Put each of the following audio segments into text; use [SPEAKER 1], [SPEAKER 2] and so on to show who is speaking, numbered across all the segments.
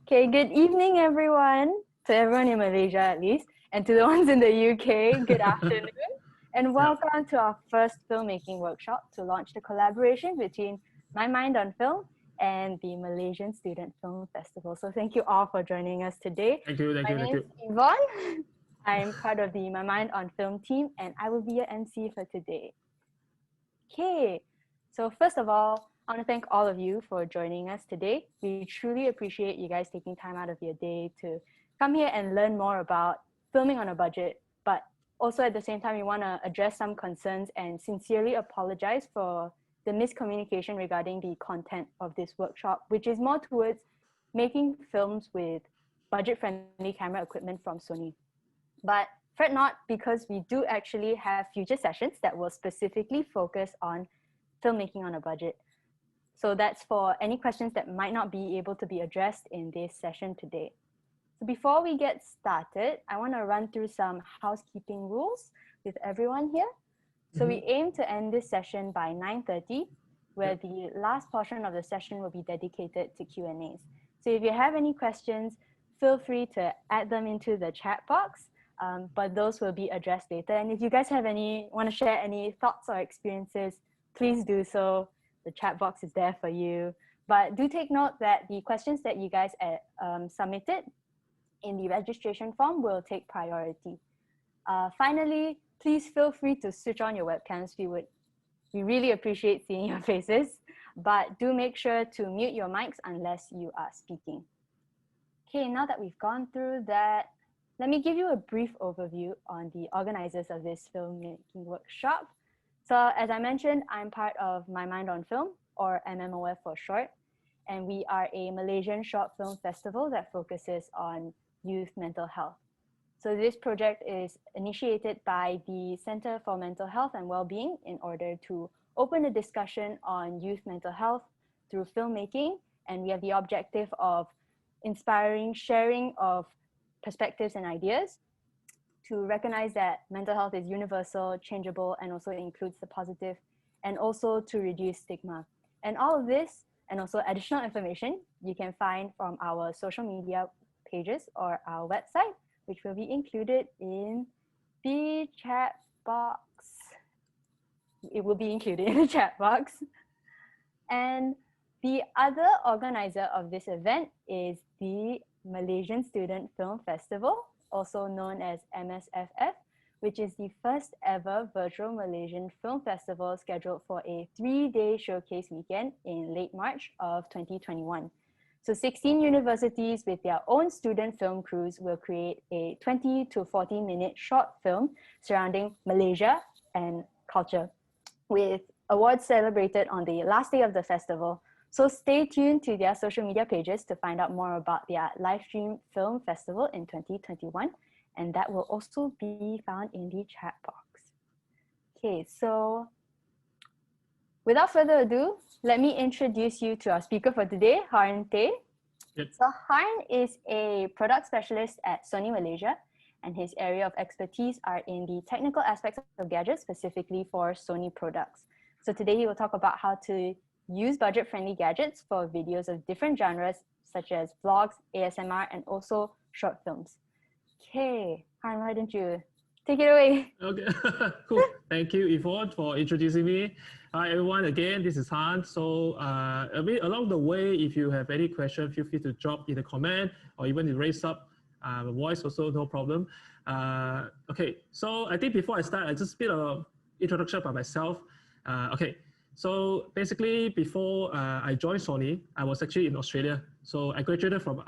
[SPEAKER 1] Okay, good evening, everyone. To everyone in Malaysia, at least, and to the ones in the UK, good afternoon. And welcome to our first filmmaking workshop to launch the collaboration between My Mind on Film and the Malaysian Student Film Festival. So thank you all for joining us today.
[SPEAKER 2] Thank you.
[SPEAKER 1] My name is Yvonne. I'm part of the My Mind on Film team, and I will be your MC for today. Okay, so first of all, I want to thank all of you for joining us today. We truly appreciate you guys taking time out of your day to come here and learn more about filming on a budget, but also at the same time, we want to address some concerns and sincerely apologize for the miscommunication regarding the content of this workshop, which is more towards making films with budget-friendly camera equipment from Sony. But fret not, because we do actually have future sessions that will specifically focus on filmmaking on a budget. So that's for any questions that might not be able to be addressed in this session today. So before we get started, I want to run through some housekeeping rules with everyone here. So we aim to end this session by 9:30, where the last portion of the session will be dedicated to Q&As. So if you have any questions, feel free to add them into the chat box, but those will be addressed later. And if you guys have want to share any thoughts or experiences, please do so. The chat box is there for you. But do take note that the questions that you guys submitted in the registration form will take priority. Finally, please feel free to switch on your webcams. We really appreciate seeing your faces, but do make sure to mute your mics unless you are speaking. Okay, now that we've gone through that, let me give you a brief overview on the organizers of this filmmaking workshop. So as I mentioned, I'm part of My Mind on Film, or MMOF for short, and we are a Malaysian short film festival that focuses on youth mental health. So this project is initiated by the Center for Mental Health and Wellbeing in order to open a discussion on youth mental health through filmmaking, and we have the objective of inspiring sharing of perspectives and ideas to recognize that mental health is universal, changeable, and also includes the positive, and also to reduce stigma. And all of this, and also additional information, you can find from our social media pages or our website, which will be included in the chat box. It will be included in the chat box. And the other organizer of this event is the Malaysian Student Film Festival, also known as MSFF, which is the first ever virtual Malaysian film festival scheduled for a 3-day showcase weekend in late March of 2021. So 16 universities with their own student film crews will create a 20 to 40-minute short film surrounding Malaysia and culture, with awards celebrated on the last day of the festival. So stay tuned to their social media pages to find out more about their live stream film festival in 2021. And that will also be found in the chat box. Okay, so without further ado, let me introduce you to our speaker for today, Harn Teh.
[SPEAKER 2] Yep.
[SPEAKER 1] So Harn is a product specialist at SONY Malaysia, and his area of expertise are in the technical aspects of gadgets, specifically for Sony products. So today he will talk about how to use budget-friendly gadgets for videos of different genres, such as vlogs, ASMR, and also short films. Okay, Harn, why don't you take it away?
[SPEAKER 2] Okay, cool. Thank you, Yvonne, for introducing me. Hi, everyone. Again, this is Harn. So a bit along the way, if you have any question, feel free to drop in the comment or even raise up the voice also, no problem. Okay, so I think before I start, I just a bit of introduction by myself. Okay. So basically, before I joined Sony, I was actually in Australia. So I graduated from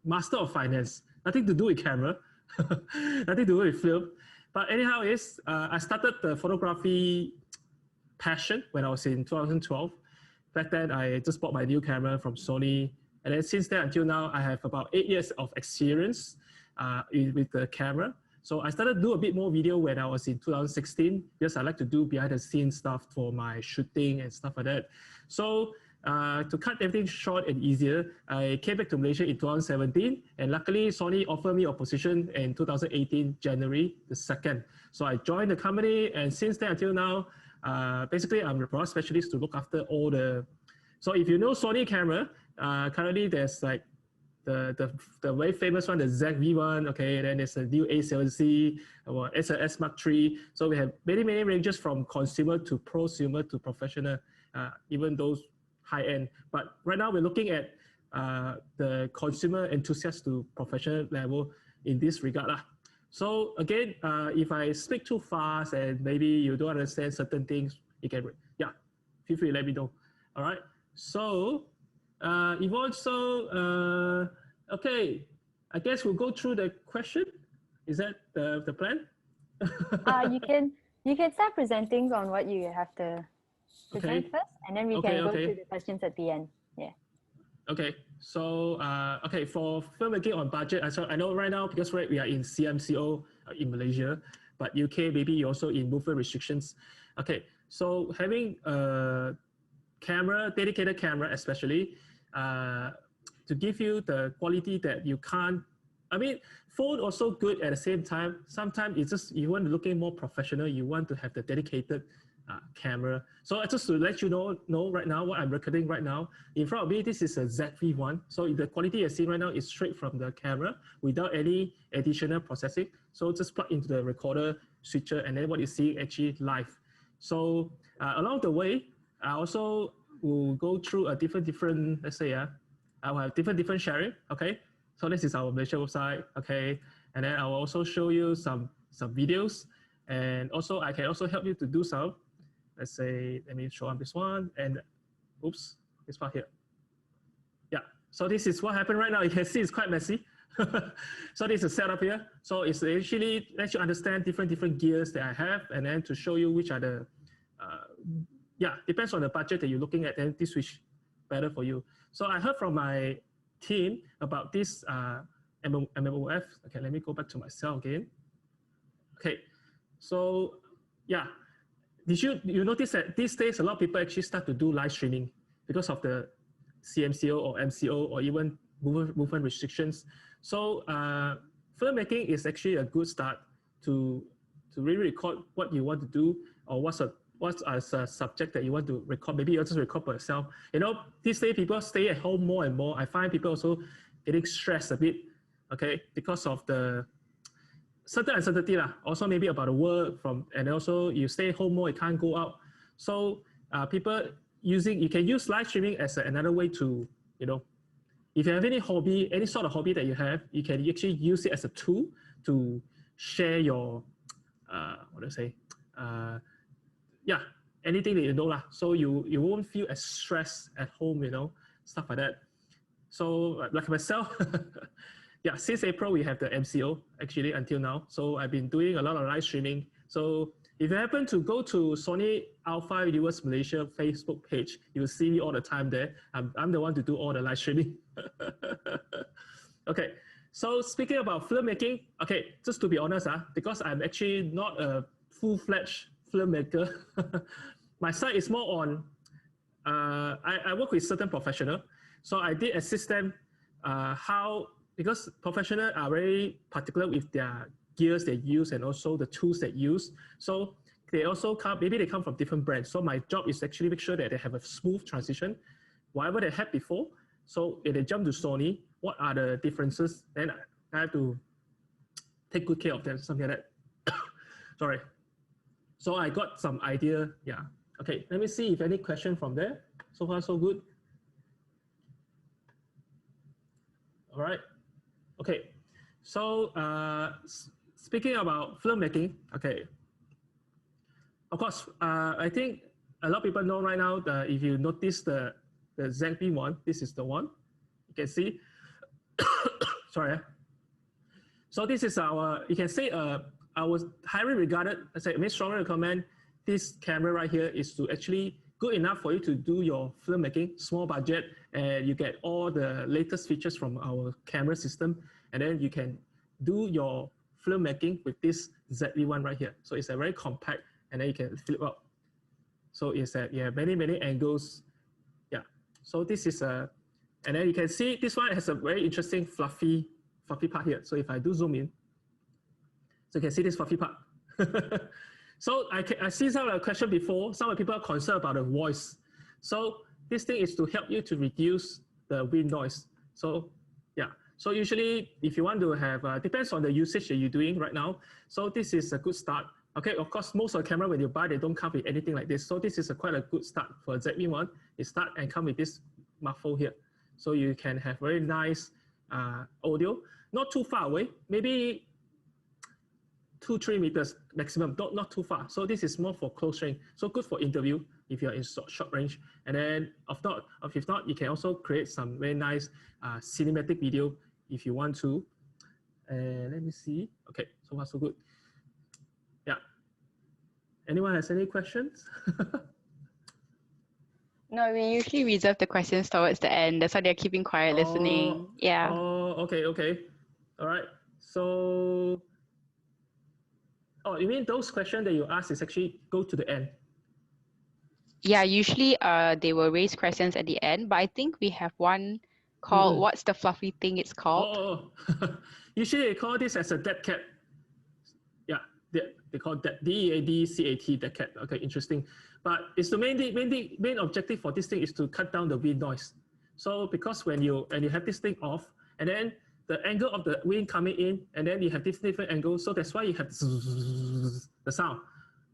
[SPEAKER 2] Master of Finance. Nothing to do with camera, nothing to do with film. But anyhow, I started the photography passion when I was in 2012. Back then, I just bought my new camera from Sony. And then since then until now, I have about 8 years of experience with the camera. So I started to do a bit more video when I was in 2016, because I like to do behind the scenes stuff for my shooting and stuff like that. So to cut everything short and easier, I came back to Malaysia in 2017, and luckily Sony offered me a position in 2018, January the 2nd. So I joined the company, and since then until now, basically I'm a product specialist to look after all the, so if you know Sony camera, currently there's like the very famous one, the ZV-1, okay, then there's a new A7C, or SLS Mark III. So we have many ranges from consumer to prosumer to professional, even those high end. But right now we're looking at the consumer enthusiast to professional level in this regard. So again, if I speak too fast and maybe you don't understand certain things, you can, feel free to let me know. All right. So Yvonne, so okay, I guess we'll go through the question. Is that the plan?
[SPEAKER 1] You can start presenting on what you have to present first, and then we can go through the questions at the end. Yeah.
[SPEAKER 2] Okay. So okay, for filmmaking on budget, I know right now because we are in CMCO in Malaysia, but UK maybe you're also in movement restrictions. Okay. So having a camera, dedicated camera especially, to give you the quality that you can't, I mean, phone also good at the same time. Sometimes it's just, you want to look more professional, you want to have the dedicated camera. So just to let you know right now, what I'm recording right now, in front of me, this is a ZV-1. So the quality you're seeing right now is straight from the camera without any additional processing. So just plug into the recorder switcher and then what you see actually live. So along the way, I also will go through a different, let's say, I will have different sharing, okay? So this is our Malaysia website, okay? And then I will also show you some videos, and also I can also help you to do some, let's say, let me show on this one, and oops, this part here. Yeah, so this is what happened right now. You can see it's quite messy. So this is setup here. So it's actually lets you understand different gears that I have, and then to show you which are the, depends on the budget that you're looking at, and this which better for you. So I heard from my team about this MMOF. Okay, let me go back to myself again. Okay, so yeah, did you notice that these days a lot of people actually start to do live streaming because of the CMCO or MCO or even movement restrictions. So filmmaking is actually a good start to really record what you want to do, or what's a subject that you want to record. Maybe you'll just record for yourself. You know, these days people stay at home more and more. I find people also getting stressed a bit, okay, because of the certain uncertainty, also maybe about the work and also you stay home more, you can't go out. So people you can use live streaming as another way to, you know, if you have any hobby, any sort of hobby that you have, you can actually use it as a tool to share your, what do I say, anything that you know. So you won't feel as stressed at home, you know, stuff like that. So like myself, since April, we have the MCO actually until now. So I've been doing a lot of live streaming. So if you happen to go to SONY Alpha Universe Malaysia Facebook page, you will see me all the time there. I'm the one to do all the live streaming. Okay, so speaking about filmmaking, okay, just to be honest, because I'm actually not a full-fledged filmmaker, my side is more on, I work with certain professionals. So I did assist them because professionals are very particular with their gears they use and also the tools they use. So they also maybe they come from different brands. So my job is actually make sure that they have a smooth transition, whatever they had before. So if they jump to Sony, what are the differences? Then I have to take good care of them, something like that. Sorry. So I got some idea. Yeah. Okay. Let me see if any question from there. So far, so good. All right. Okay. So speaking about filmmaking, okay. Of course, I think a lot of people know right now that if you notice the ZV-1, this is the one. You can see. Sorry. So this is our, you can say, I was highly regarded, I say, I strongly recommend this camera right here is to actually good enough for you to do your filmmaking, small budget, and you get all the latest features from our camera system, and then you can do your filmmaking with this ZV-1 right here. So it's a very compact, and then you can flip up. So it's you have many angles. Yeah. So this is and then you can see this one has a very interesting fluffy part here. So if I do zoom in, so you can see this fluffy part. So I see some of the question before, some of the people are concerned about the voice. So this thing is to help you to reduce the wind noise. So Yeah. So usually, if you want to have, depends on the usage that you're doing right now. So this is a good start. Okay, of course, most of the camera when you buy, they don't come with anything like this. So this is quite a good start for ZV-1. It start and come with this muffle here. So you can have very nice audio, not too far away, maybe 2-3 meters maximum, not too far. So this is more for close range. So good for interview if you're in short range. And then if not, you can also create some very nice cinematic video if you want to. And let me see. Okay, so far so good. Yeah. Anyone has any questions?
[SPEAKER 3] No, we usually reserve the questions towards the end. That's why they're keeping quiet, listening. Yeah.
[SPEAKER 2] Oh, okay. All right. So, you mean those questions that you ask is actually go to the end?
[SPEAKER 3] Yeah, usually they will raise questions at the end, but I think we have one called what's the fluffy thing it's called?
[SPEAKER 2] Usually they call this as a dead cat. Yeah, they call that DEADCAT, dead cat. Okay, interesting. But it's the main objective for this thing is to cut down the wind noise. So because when you have this thing off, and then the angle of the wind coming in, and then you have different angles, so that's why you have the sound.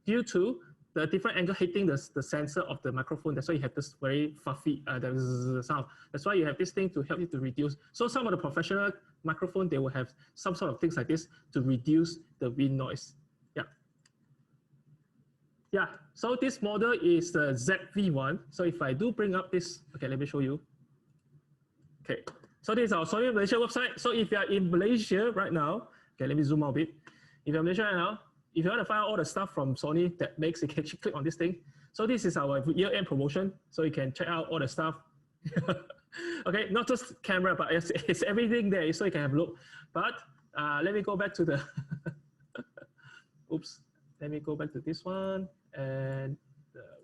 [SPEAKER 2] Due to the different angle hitting the sensor of the microphone, that's why you have this very fluffy the sound. That's why you have this thing to help you to reduce. So some of the professional microphone, they will have some sort of things like this to reduce the wind noise. Yeah, so this model is the ZV-1. So if I do bring up this, okay, let me show you. Okay, so this is our SONY Malaysia website. So if you are in Malaysia right now, okay, let me zoom out a bit. If you're in Malaysia right now, if you want to find out all the stuff from Sony that makes it, you can click on this thing. So this is our year-end promotion. So you can check out all the stuff. Okay, not just camera, but it's everything there. So you can have a look. But let me go back to the, oops. Let me go back to this one and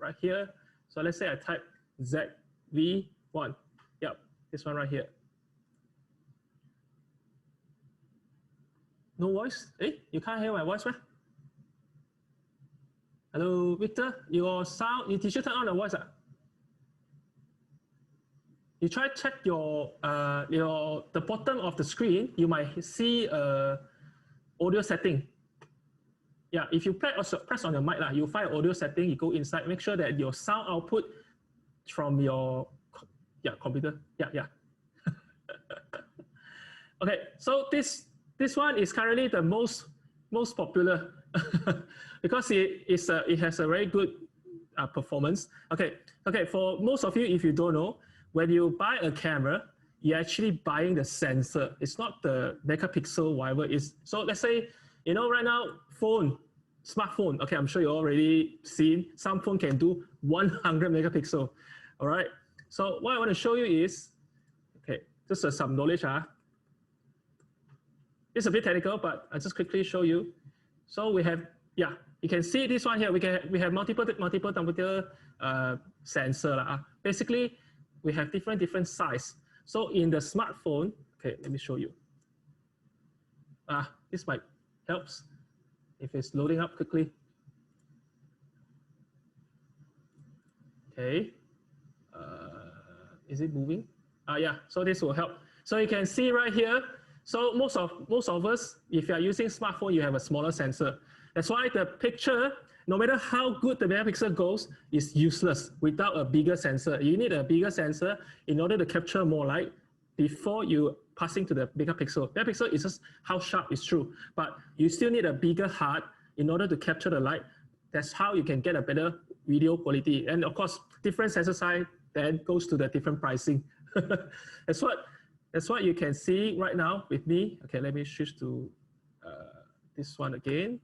[SPEAKER 2] right here. So let's say I type ZV-1. Yep, this one right here. No voice? You can't hear my voice, man? Hello, Victor. Your sound, did you turn on the voice? You try to check the bottom of the screen. You might see audio setting. Yeah, if you press on your mic, you find audio setting, you go inside, make sure that your sound output from your computer. Yeah. Okay, so this one is currently the most popular because it has a very good performance. Okay, for most of you, if you don't know, when you buy a camera, you're actually buying the sensor. It's not the megapixel, whatever it is. So let's say, right now, smartphone, okay, I'm sure you already seen, some phone can do 100 megapixel, all right? So what I want to show you is, okay, just some knowledge. It's a bit technical, but I'll just quickly show you. So we have, you can see this one here, we have multiple temperature sensor. Basically, we have different size. So in the smartphone, okay, let me show you. This might helps if it's loading up quickly. Okay, is it moving? Yeah, so this will help. So you can see right here, so most of us, if you are using smartphone, you have a smaller sensor. That's why the picture, no matter how good the megapixel goes, is useless without a bigger sensor. You need a bigger sensor in order to capture more light before you passing to the bigger pixel. Megapixel is just how sharp it's true, but you still need a bigger heart in order to capture the light. That's how you can get a better video quality. And of course, different sensor size then goes to the different pricing. That's what you can see right now with me. Okay, let me switch to this one again.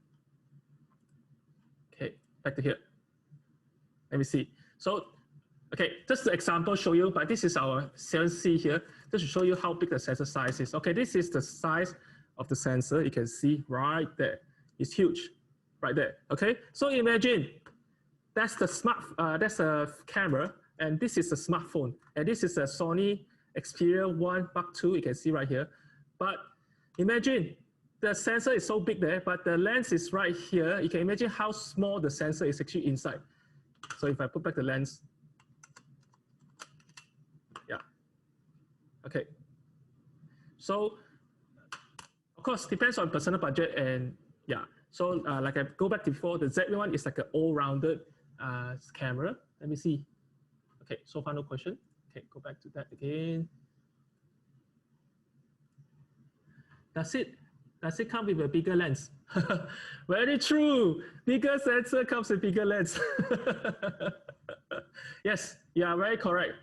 [SPEAKER 2] Okay, back to here. Let me see. So, okay, just the example show you, but this is our 7C here, just to show you how big the sensor size is. Okay, this is the size of the sensor. You can see right there. It's huge, right there. Okay, so imagine that's that's a camera, and this is a smartphone, and this is a Sony Xperia 1 Mark II. You can see right here. But imagine the sensor is so big there, but the lens is right here. You can imagine how small the sensor is actually inside. So if I put back the lens, yeah, okay. So of course, depends on personal budget and yeah. So like I go back to before, the Z1 is like an all-rounded camera. Let me see. Okay, so far no question. Okay, go back to that again. Does it come with a bigger lens? Very true. Bigger sensor comes with bigger lens. Yes, yeah, very correct.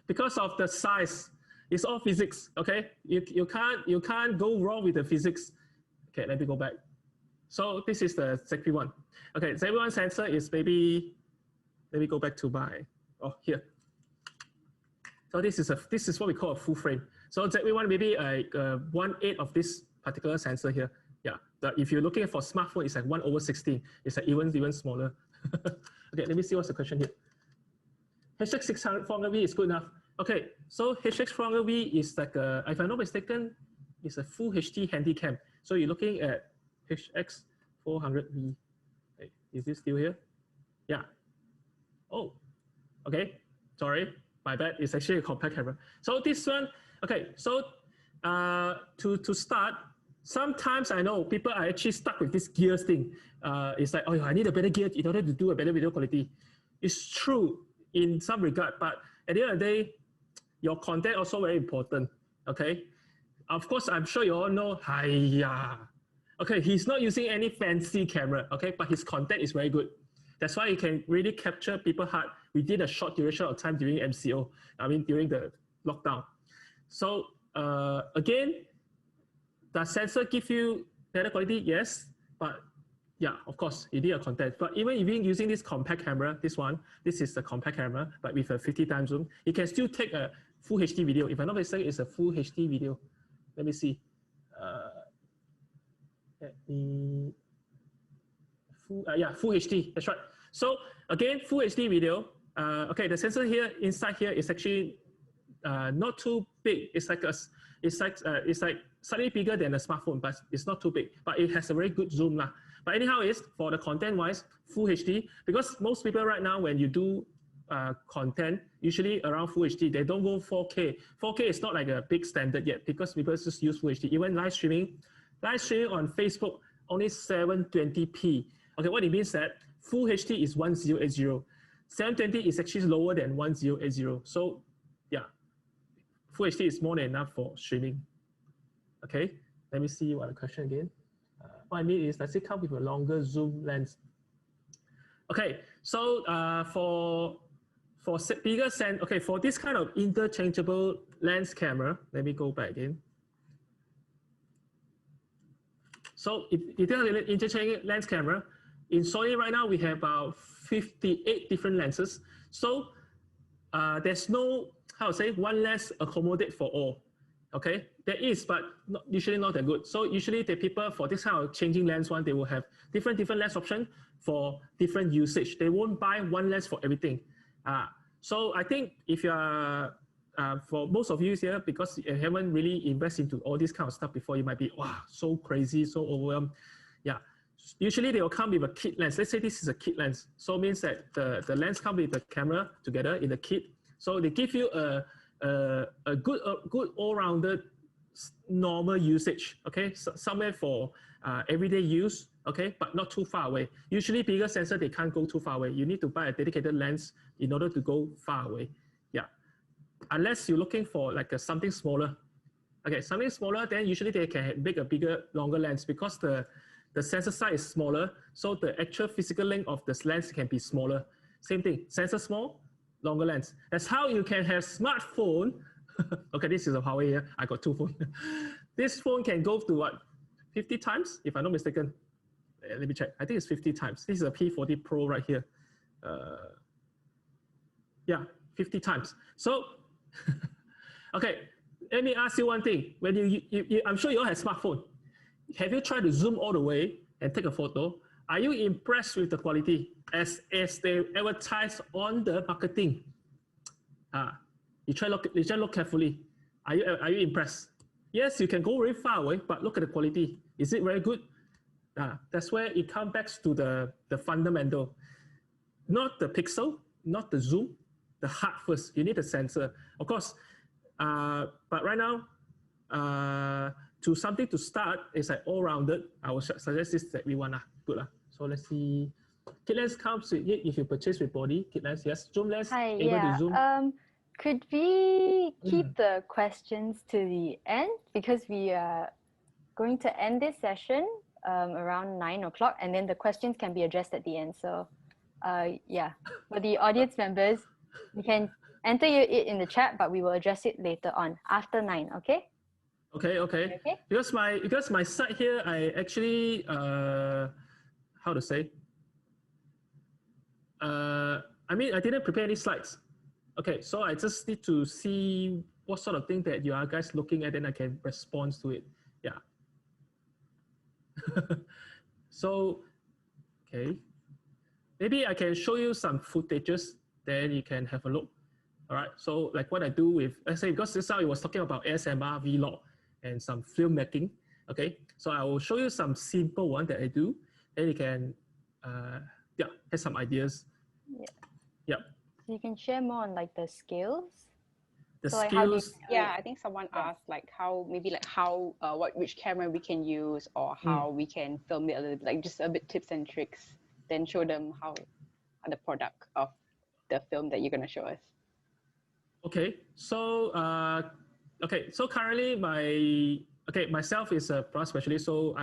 [SPEAKER 2] Because of the size, it's all physics. Okay, you can't go wrong with the physics. Okay, let me go back. So this is the Z1. Okay, Z1 sensor is maybe. Let me go back to my here. So this is what we call a full frame. So Z1 maybe like 1/8 of this particular sensor here. Yeah, if you're looking for smartphone, it's like 1/16. It's like even smaller. Okay, let me see what's the question here. HX600 is good enough. Okay, so HX400V is like if I'm not mistaken, it's a full HD handycam. So you're looking at HX400V. Hey, is this still here? Yeah. Oh, okay. Sorry, my bad. It's actually a compact camera. So this one, okay. So to start, sometimes I know people are actually stuck with this gears thing. It's like, oh, I need a better gear in order to do a better video quality. It's true in some regard, but at the end of the day, your content also very important. Okay. Of course, I'm sure you all know. Hiya. Okay, he's not using any fancy camera. Okay, but his content is very good. That's why he can really capture people's heart within a short duration of time during MCO. I mean, during the lockdown. So again, does sensor give you better quality? Yes, but yeah, of course, you need a content. But even if you're using this compact camera, this is the compact camera, but with a 50 times zoom, you can still take a full HD video. If I'm not mistaken, it's a full HD video. Let me see. Full HD. That's right. So again, full HD video. Okay, the sensor here inside here is actually not too big. It's like slightly bigger than a smartphone, but it's not too big. But it has a very good zoom lah. But anyhow, is for the content wise, full HD, because most people right now when you do content, usually around full HD, they don't go 4K. 4K is not like a big standard yet because people just use full HD. Even live streaming on Facebook only 720p. Okay, what it means that full HD is 1080. 720 is actually lower than 1080. So yeah, full HD is more than enough for streaming. Okay, let me see what the question again. What I mean is, does it come with a longer zoom lens? Okay, so for bigger sense, okay, for this kind of interchangeable lens camera, let me go back again. So if you take an interchangeable lens camera, in Sony right now, we have about 58 different lenses. So there's no, how to say, one lens accommodate for all. Okay, there is, but usually not that good. So usually the people for this kind of changing lens one, they will have different lens option for different usage. They won't buy one lens for everything. So I think if you are, for most of you here, because you haven't really invested into all this kind of stuff before, you might be, wow, so crazy, so overwhelmed. Yeah, usually they will come with a kit lens. Let's say this is a kit lens. So it means that the lens comes with the camera together in the kit. So they give you a good all-rounded normal usage, okay? So somewhere for everyday use, okay? But not too far away. Usually bigger sensor, they can't go too far away. You need to buy a dedicated lens in order to go far away. Yeah, unless you're looking for like something smaller. Okay, something smaller, then usually they can make a bigger, longer lens because the sensor size is smaller, so the actual physical length of the lens can be smaller. Same thing, sensor small, longer lens. That's how you can have smartphone. Okay, this is a Huawei here. I got two phones. This phone can go to what, 50 times, if I'm not mistaken. Let me check. I think it's 50 times. This is a P40 Pro right here. Yeah, 50 times. So, okay, let me ask you one thing. When I'm sure you all have smartphone. Have you tried to zoom all the way and take a photo? Are you impressed with the quality as they advertise on the marketing? You try look carefully. Are you impressed? Yes, you can go very far away, but look at the quality. Is it very good? That's where it comes back to the fundamental. Not the pixel, not the zoom, the heart first. You need a sensor. Of course, but right now, to something to start, it's like all-rounded. I would suggest this to everyone. Good. So let's see. Kitless comes with it if you purchase with body. Kitless, yes. Zoomless,
[SPEAKER 1] Hi,
[SPEAKER 2] able to
[SPEAKER 1] yeah.
[SPEAKER 2] zoom.
[SPEAKER 1] Could we keep the questions to the end, because we are going to end this session around 9 o'clock, and then the questions can be addressed at the end. So yeah, for the audience members, you can enter it in the chat, but we will address it later on after 9, okay?
[SPEAKER 2] Okay. Because my side here, I actually how to say? I mean, I didn't prepare any slides. Okay, so I just need to see what sort of thing that you are guys looking at, and I can respond to it. Yeah. So, okay. Maybe I can show you some footages, then you can have a look. All right, so like what I do with, let's say, because this time I was talking about ASMR, vlog, and some filmmaking. Okay, so I will show you some simple one that I do, and you can, yeah, have some ideas. Yeah.
[SPEAKER 1] So you can share more on like the skills.
[SPEAKER 2] The
[SPEAKER 1] So, like,
[SPEAKER 2] skills.
[SPEAKER 3] Yeah, I think someone asked like how, maybe like how, which camera we can use, or how we can film it a little bit, like just a bit tips and tricks, then show them how the product of the film that you're going to show us.
[SPEAKER 2] Okay, so so currently myself is a product specialist. So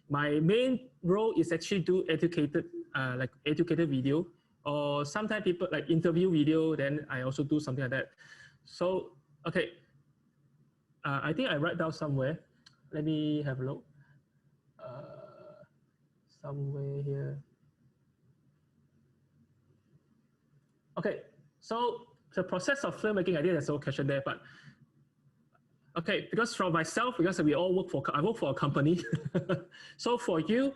[SPEAKER 2] my main role is actually do educated video, or sometimes people like interview video. Then I also do something like that. So okay, I think I write down somewhere. Let me have a look. Somewhere here. Okay, so the process of filmmaking, I think there's no question there, but okay, because for myself, because I work for a company. So for you,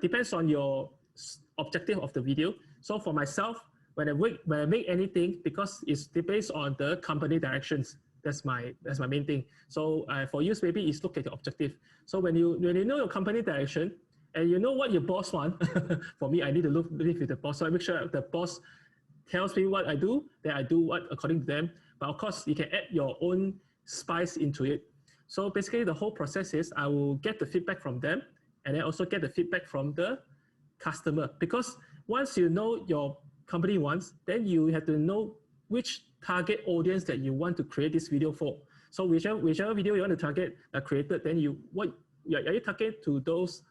[SPEAKER 2] depends on your objective of the video. So for myself, when I make anything, because it's based on the company directions, that's my main thing. So for you, maybe it's look at your objective. So when you know your company direction and you know what your boss wants, for me, I need to live with the boss. So I make sure the boss tells me what I do, then I do what according to them. But of course, you can add your own spice into it. So basically, the whole process is I will get the feedback from them, and then also get the feedback from the customer. Because once you know your company wants, then you have to know which target audience that you want to create this video for. So whichever video you want to target created, then are you targeting to those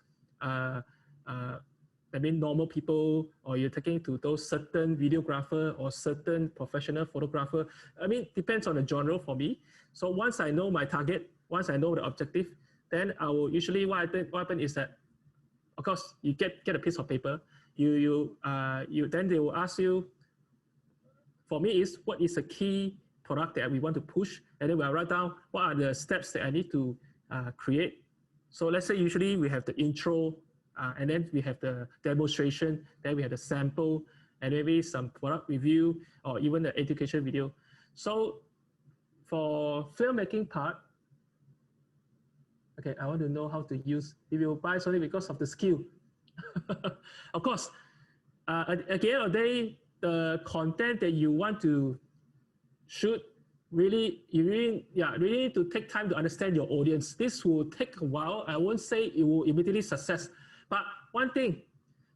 [SPEAKER 2] normal people, or you're taking to those certain videographer or certain professional photographer? I mean, depends on the genre for me. So once I know my target, once I know the objective, then I will usually what happen is that, of course, you get a piece of paper. Then they will ask you. For me, is what is a key product that we want to push, and then we'll write down what are the steps that I need to create. So let's say usually we have the intro. And then we have the demonstration, then we have the sample, and maybe some product review, or even the education video. So for filmmaking part, okay, I want to know how to use, if you buy something because of the skill. Of course, at the end of the day, the content that you want to shoot, you really need to take time to understand your audience. This will take a while. I won't say it will immediately success. But one thing,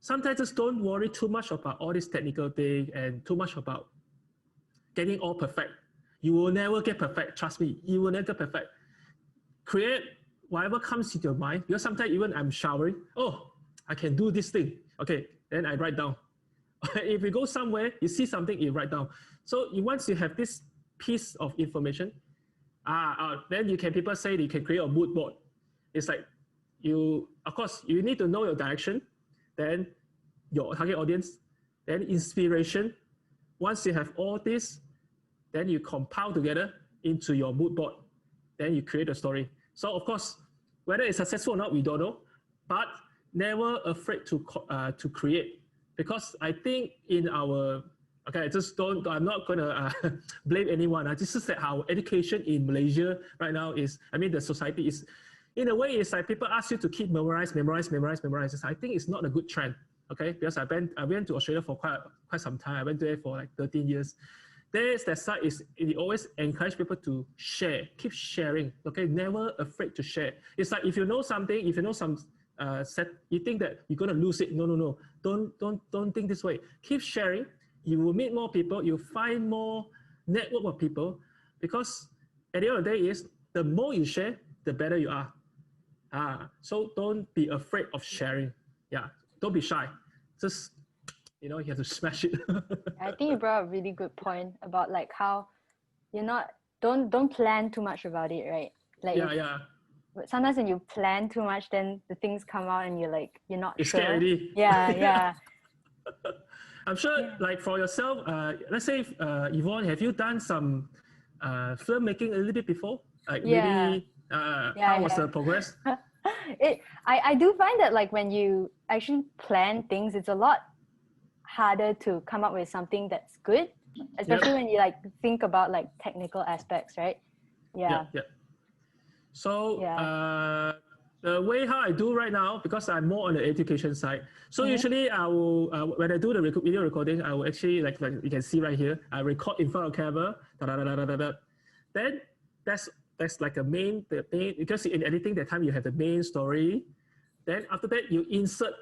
[SPEAKER 2] sometimes just don't worry too much about all this technical thing and too much about getting all perfect. You will never get perfect. Trust me, you will never get perfect. Create whatever comes to your mind. Because sometimes even I'm showering, oh, I can do this thing. Okay, then I write down. If you go somewhere, you see something, you write down. So once you have this piece of information, then people say you can create a mood board. It's like, of course, you need to know your direction, then your target audience, then inspiration. Once you have all this, then you compile together into your mood board. Then you create a story. So of course, whether it's successful or not, we don't know, but never afraid to create. Because I think in our, I'm not going to blame anyone. This is that our education in Malaysia right now is, the society is, in a way, it's like people ask you to keep memorize. I think it's not a good trend, okay? Because I went to Australia for quite some time. I went there for like 13 years. there's that side is it always encourage people to share, keep sharing. Okay, never afraid to share. It's like if you know something, if you know some you think that you're gonna lose it. No. Don't think this way. Keep sharing. You will meet more people. You find more network of people, because at the end of the day is the more you share, the better you are. So don't be afraid of sharing. Yeah, don't be shy. Just you have to smash it.
[SPEAKER 1] I think you brought up a really good point about like how you're not don't plan too much about it, right? Like
[SPEAKER 2] yeah.
[SPEAKER 1] sometimes when you plan too much, then the things come out and you're not
[SPEAKER 2] You're
[SPEAKER 1] sure.
[SPEAKER 2] scared already.
[SPEAKER 1] Yeah.
[SPEAKER 2] I'm sure, like for yourself, let's say, Yvonne, have you done some filmmaking a little bit before? Like maybe, how was the progress?
[SPEAKER 1] I do find that like when you actually plan things, it's a lot harder to come up with something that's good, especially when you like think about like technical aspects, right? Yeah.
[SPEAKER 2] So the way how I do right now, because I'm more on the education side. So usually I will, when I do the video recording, I will actually like you can see right here, I record in front of camera. Then that's like the main, because in editing that time you have the main story. Then after that you insert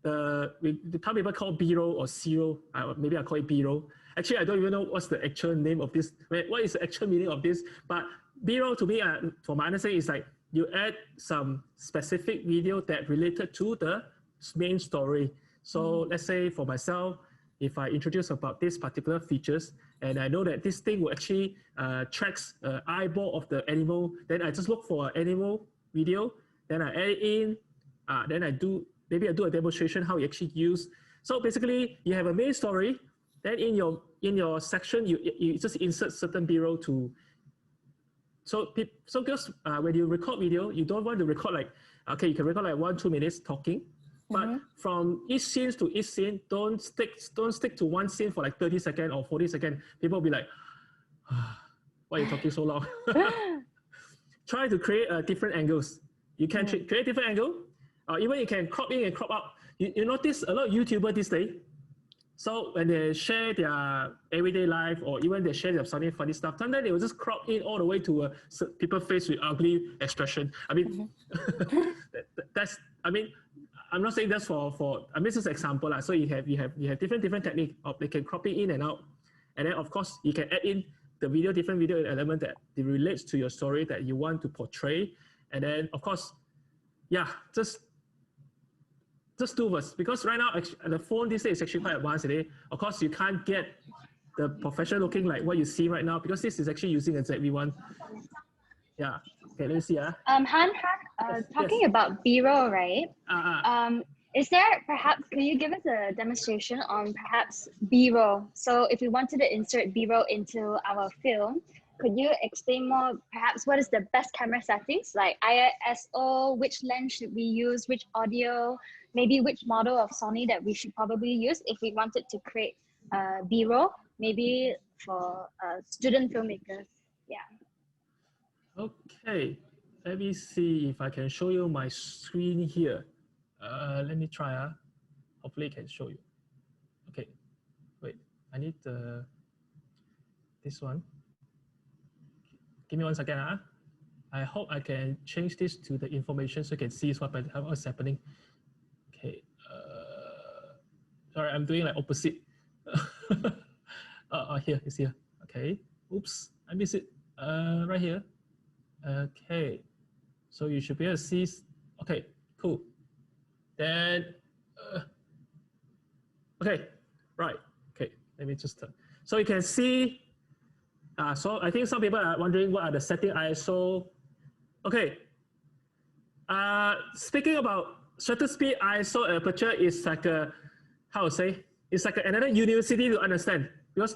[SPEAKER 2] some people call B-roll or C-roll. Maybe I call it B-roll. Actually, I don't even know what's the actual name of this. What is the actual meaning of this? But B-roll to me, for my understanding, is like you add some specific video that related to the main story. So let's say for myself, if I introduce about this particular features, and I know that this thing will actually tracks eyeball of the animal, then I just look for an animal video, then I add it in, then maybe I do a demonstration how you actually use. So basically, you have a main story. Then in your section, you just insert certain B-roll to. So because when you record video, you don't want to record like, okay, you can record like 1-2 minutes talking, but from each scene to each scene, don't stick to one scene for like 30 seconds or 40 seconds. People will be like, why are you talking so long? Try to create different angles. You can create different angle. Even you can crop in and crop out. You notice a lot of YouTubers these days. So when they share their everyday life, or even they share their funny stuff, sometimes they will just crop in all the way to people's face with ugly expression. I mean, I'm not saying that's for. I mean, this is an example. So you have different technique of they can crop it in and out, and then of course you can add in the different video element that relates to your story that you want to portray, and then of course, just do this, because right now the phone these days is actually quite advanced today. Of course, you can't get the professional looking like what you see right now, because this is actually using a ZV-1. Yeah. Okay, let me see.
[SPEAKER 4] Han, talking about B-roll, right? Is there perhaps, can you give us a demonstration on perhaps B-roll? So if we wanted to insert B-roll into our film, could you explain more perhaps what is the best camera settings, like ISO, which lens should we use, which audio, maybe which model of Sony that we should probably use if we wanted to create B-roll, maybe for student filmmakers? Yeah.
[SPEAKER 2] Okay, let me see if I can show you my screen here. Let me try. Hopefully I can show you. Okay, wait, I need this one. Give me 1 second. I hope I can change this to the information so you can see what's happening. Okay. Sorry, I'm doing like opposite. Here, it's here. Okay. Oops, I missed it. Right here. Okay. So you should be able to see. Okay, cool. Then, okay, right. Okay, let me just. So you can see. So I think some people are wondering what are the setting ISO. Okay. Speaking about shutter speed, ISO aperture is like it's like another university to understand. Because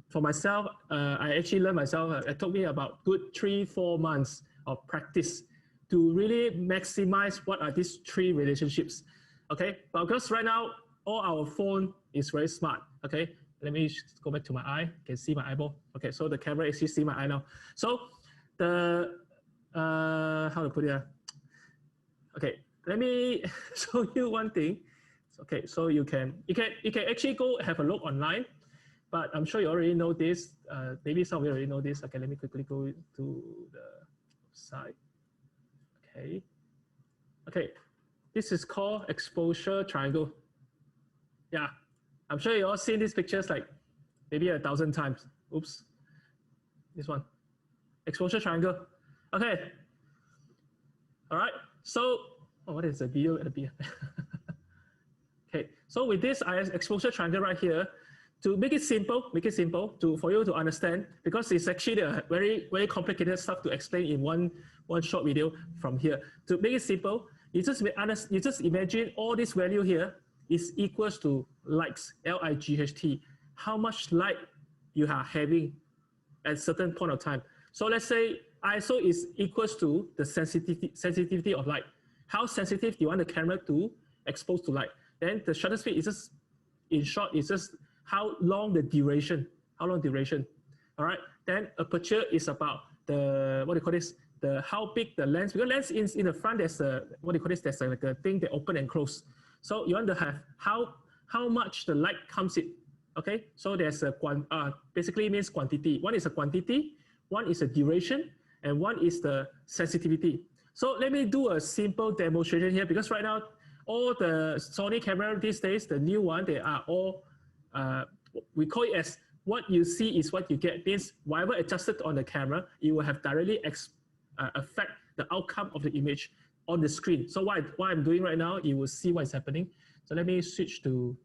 [SPEAKER 2] for myself, I actually learned myself, it took me about good 3-4 months of practice to really maximize what are these 3 relationships. Okay, but because right now, all our phone is very smart. Okay, let me go back to my eye. You can see my eyeball. Okay, so the camera actually see my eye now. So the, how to put it? Okay, let me show you one thing. Okay, so you can actually go have a look online. but I'm sure you already know this. Maybe some of you already know this. Okay, let me quickly go to the side. Okay. Okay, this is called exposure triangle. Yeah, I'm sure you all seen these pictures like maybe 1,000 times. Oops, this one, exposure triangle. Okay, all right, so, oh, what is the video at the beginning? Okay, so with this exposure triangle right here, to make it simple for you to understand, because it's actually a very, very complicated stuff to explain in one short video from here. To make it simple, you just imagine all this value here is equals to lights, L-I-G-H-T, how much light you are having at a certain point of time. So let's say ISO is equals to the sensitivity of light. How sensitive do you want the camera to expose to light? Then the shutter speed is just, in short, is just how long the duration, all right? Then aperture is about the, what do you call this? The how big the lens, because lens is in the front, there's a, what do you call this? There's like a thing that open and close. So you want to have how much the light comes in, okay? So there's a, basically means quantity. One is a quantity, one is a duration, and one is the sensitivity. So let me do a simple demonstration here, because right now, all the Sony camera these days, the new one, they are all, we call it as what you see is what you get. Means whatever adjusted on the camera, it will have directly affect the outcome of the image on the screen. So what I'm doing right now, you will see what is happening. So let me switch to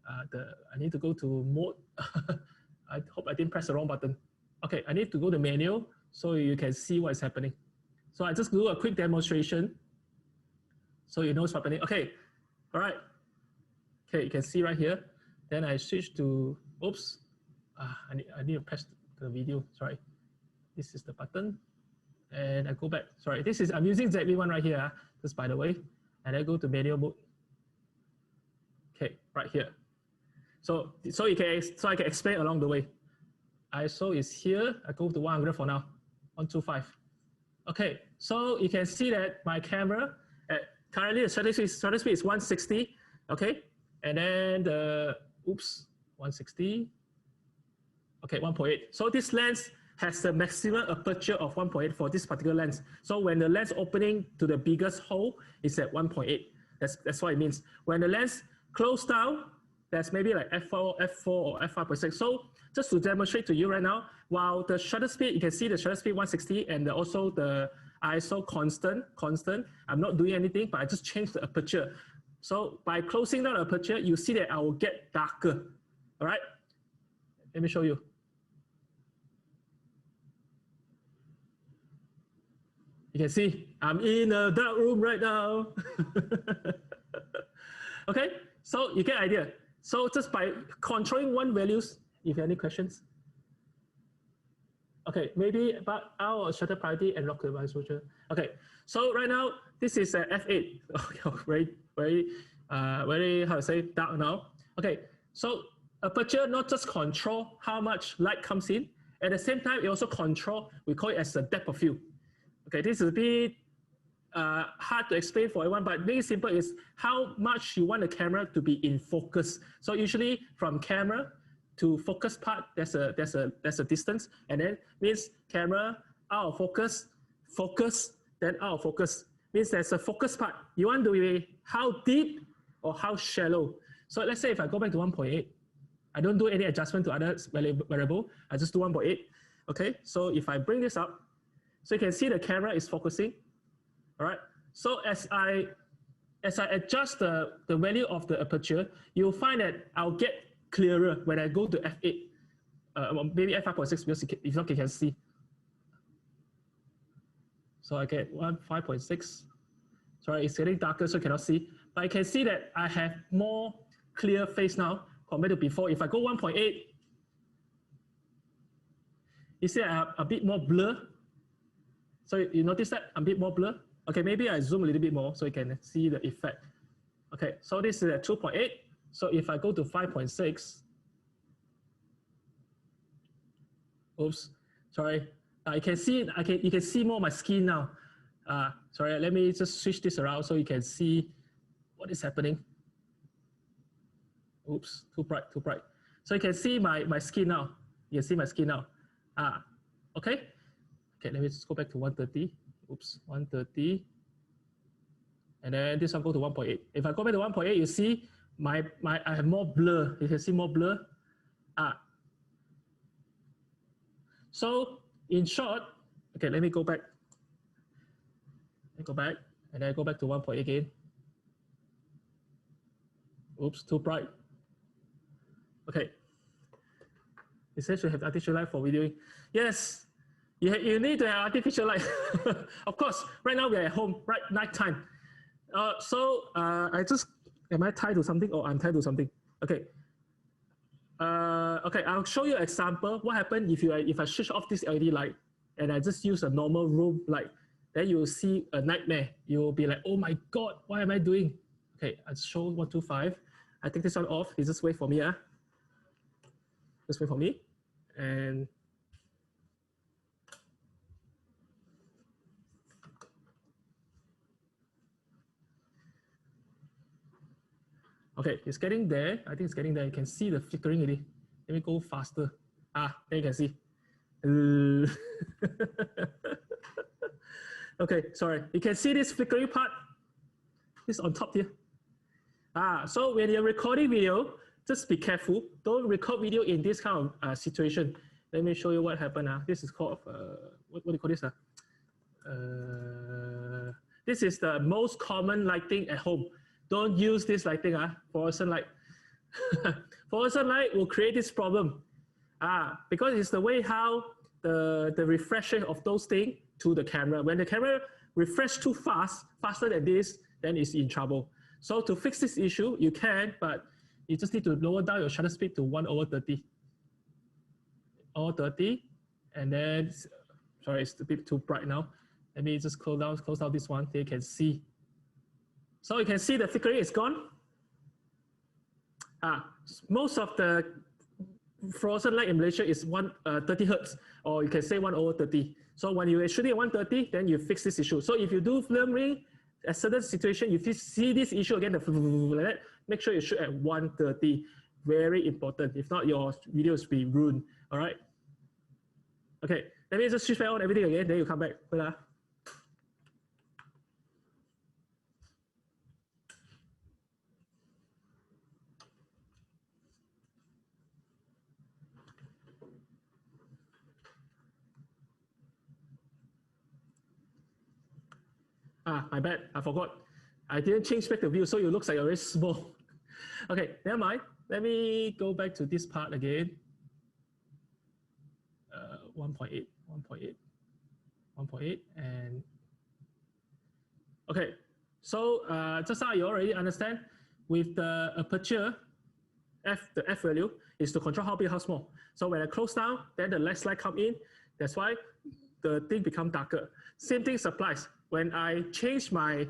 [SPEAKER 2] I need to go to mode. I hope I didn't press the wrong button. Okay, I need to go to menu so you can see what is happening. So I just do a quick demonstration so you know what's happening. Okay, all right. Okay, you can see right here. Then I switch to, oops, I need to press the video, sorry. This is the button. And I go back, sorry, I'm using ZV1 right here, just by the way. And I go to manual mode. Okay, right here. So I can explain along the way. ISO is here, I go to 100 for now, 125. Okay, so you can see that my camera, currently the shutter speed is 160, okay? And then the, oops, 160, okay, 1.8. So this lens has the maximum aperture of 1.8 for this particular lens. So when the lens opening to the biggest hole is at 1.8. That's what it means. When the lens closed down, that's maybe like f4 or f5.6. So just to demonstrate to you right now, while the shutter speed, you can see the shutter speed 160 and also the ISO constant. I'm not doing anything, but I just changed the aperture. So by closing down the aperture, you see that I will get darker. All right, let me show you. You can see I'm in a dark room right now. Okay, so you get idea. So just by controlling one values, if you have any questions. Okay, maybe about our shutter priority and lock the exposure. Okay, so right now this is a f8. Okay, very how to say dark now. Okay, so aperture not just control how much light comes in, at the same time it also control, we call it as the depth of field. Okay, this is a bit hard to explain for everyone, but very simple is how much you want the camera to be in focus. So usually from camera to focus part, there's a distance, and then means camera out of focus, then out of focus. Means there's a focus part. You want to be how deep or how shallow. So let's say if I go back to 1.8, I don't do any adjustment to other variable. I just do 1.8. Okay, so if I bring this up, so you can see the camera is focusing. All right. So as I adjust the value of the aperture, you'll find that I'll get clearer when I go to f8, maybe f5.6 because if not you can see. So I get 5.6. Sorry, it's getting darker so you cannot see. But I can see that I have more clear face now compared to before. If I go 1.8, you see I have a bit more blur. So you notice that a bit more blur? Okay, maybe I zoom a little bit more so you can see the effect. Okay, so this is at 2.8. So if I go to 5.6, oops, sorry. You can see more of my skin now. Sorry, let me just switch this around so you can see what is happening. Oops, too bright. So you can see my skin now. You can see my skin now. Okay. Okay, let me just go back to 130. Oops, 130. And then this one go to 1.8. If I go back to 1.8, you see I have more blur. You can see more blur. So in short, okay, let me go back. And then I go back to 1.8 again. Oops, too bright. Okay. It says you have artificial light for videoing. Yes, you need to have artificial light. Of course, right now we're at home, right, nighttime. Am I tied to something or I'm tied to something? Okay. Okay, I'll show you an example. What happens if I switch off this LED light and I just use a normal room light? Then you will see a nightmare. You will be like, oh my God, what am I doing? Okay, I'll show 125. I take this one off. You just wait for me. Just wait for me. And okay, it's getting there. I think it's getting there. You can see the flickering already. Let me go faster. There you can see. Okay, sorry. You can see this flickering part. It's on top here. So when you're recording video, just be careful. Don't record video in this kind of situation. Let me show you what happened. This is called, what do you call this? This is the most common lighting at home. Don't use this lighting, fluorescent light. Fluorescent light will create this problem. Because it's the way how the refreshing of those things to the camera. When the camera refresh too fast, faster than this, then it's in trouble. So to fix this issue, you can, but you just need to lower down your shutter speed to 1/30. 1/30, and then, sorry, it's a bit too bright now. Let me just close down this one, so you can see. So you can see the flickering is gone. Most of the fluorescent light in Malaysia is 30 hertz, or you can say 1/30. So when you're shooting at 130, then you fix this issue. So if you do filming, at certain situation, if you see this issue again, like that, make sure you shoot at 130. Very important. If not, your videos will be ruined. All right. Okay. Let me just switch back on everything again. Then you come back. Wait. My bad. I forgot. I didn't change back the view, so it looks like very small. Okay, never mind. Let me go back to this part again. 1.8, 1.8, and okay. So just now you already understand with the aperture, the F value is to control how big, how small. So when I close down, then the less light come in. That's why the thing become darker. Same thing applies when I change my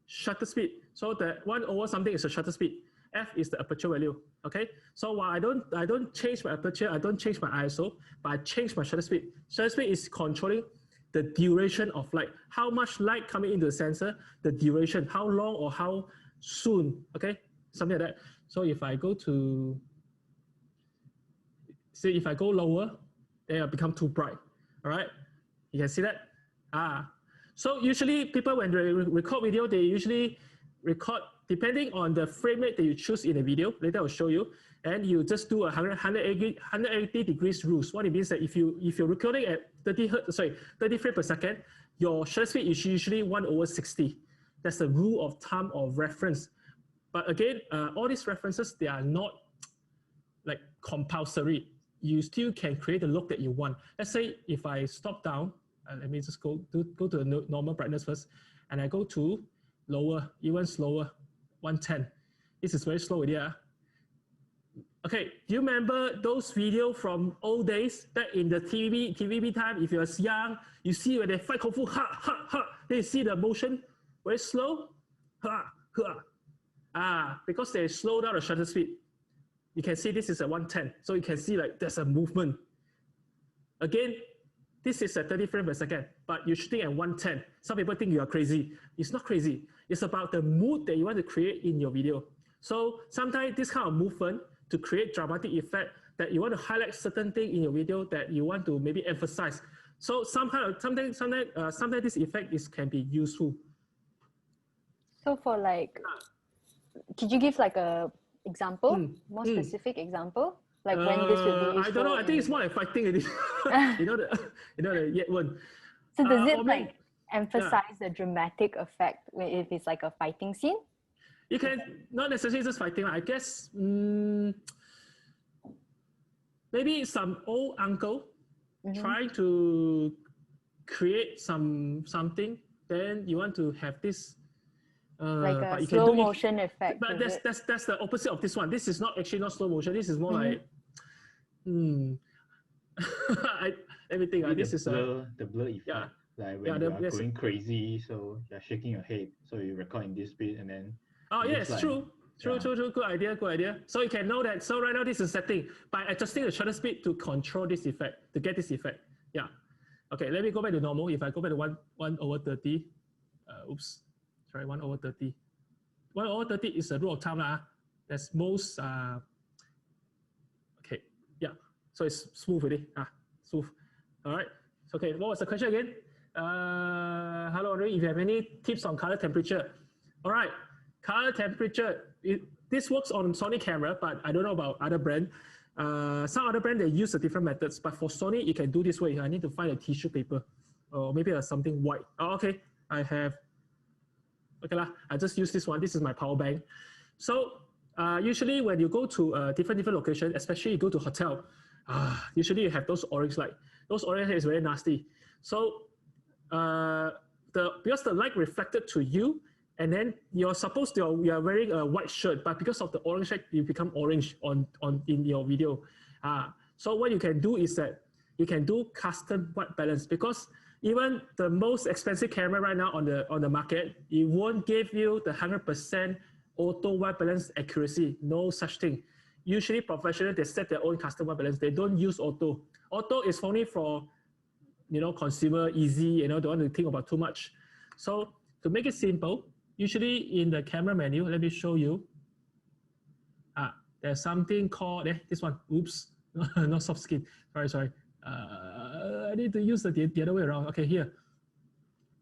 [SPEAKER 2] shutter speed. So the 1/something is the shutter speed. F is the aperture value. Okay. So while I don't change my aperture, I don't change my ISO, but I change my shutter speed. Shutter speed is controlling the duration of light. How much light coming into the sensor, the duration, how long or how soon. Okay, something like that. So if I go to, see, if I go lower, then it'll become too bright. All right, you can see that. So usually people, when they record video, they usually record depending on the frame rate that you choose in the video. Later I'll show you. And you just do a 180 degrees rules. What it means that if you're recording at 30 frames per second, your shutter speed is usually 1/60. That's the rule of thumb or reference. But again, all these references, they are not like compulsory. You still can create the look that you want. Let's say if I stop down, let me just go to the normal brightness first, and I go to lower, even slower, 110. This is very slow already. Okay, do you remember those videos from old days back in the TVB time? If you were young, you see when they fight kung fu, then you see the motion very slow, because they slow down the shutter speed. You can see this is a 110, so you can see like there's a movement. Again, this is at 30 frames per second, but you're shooting at 110. Some people think you are crazy. It's not crazy. It's about the mood that you want to create in your video. So sometimes this kind of movement, to create dramatic effect, that you want to highlight certain thing in your video that you want to maybe emphasize. So sometimes this effect can be useful.
[SPEAKER 1] So for like, could you give like a example, more specific example? Like when this would be useful?
[SPEAKER 2] I don't know. I think it's more like fighting. you know the yet one.
[SPEAKER 1] So does it like emphasize the dramatic effect if it's like a fighting scene?
[SPEAKER 2] You can not necessarily just fighting. I guess maybe some old uncle trying to create something. Then you want to have this.
[SPEAKER 1] Like a slow motion effect.
[SPEAKER 2] But that's the opposite of this one. This is actually not slow motion. This is more like, let me think. This is
[SPEAKER 5] the blur effect. Yeah. Like when you are going crazy, so you're shaking your head, so you record in this bit and then.
[SPEAKER 2] Oh yes, like, true. Good idea. So you can know that. So right now this is setting by adjusting the shutter speed to control this effect, to get this effect. Yeah. Okay, let me go back to normal. If I go back to 1/30, oops. Sorry, 1/30. 1/30 is a rule of thumb. That's most, okay, yeah. So it's smooth already. Smooth. All right. Okay, what was the question again? Hello, Audrey, if you have any tips on color temperature. All right, color temperature. This works on Sony camera, but I don't know about other brand. Some other brand, they use the different methods, but for Sony, you can do this way. I need to find a tissue paper or maybe something white. Oh, okay, I have. Okay, I just use this one. This is my power bank. So usually when you go to different locations, especially you go to hotel, usually you have those orange light. Those orange light is very nasty. So because the light reflected to you, and then you are wearing a white shirt, but because of the orange light, you become orange in your video. So what you can do is that you can do custom white balance, because even the most expensive camera right now on the market, it won't give you the 100% auto white balance accuracy. No such thing. Usually professionals, they set their own custom white balance. They don't use auto. Auto is only for, consumer, easy, don't want to think about too much. So to make it simple, usually in the camera menu, let me show you. There's something called, this one, oops, not soft skin, sorry. I need to use the other way around. Okay, here.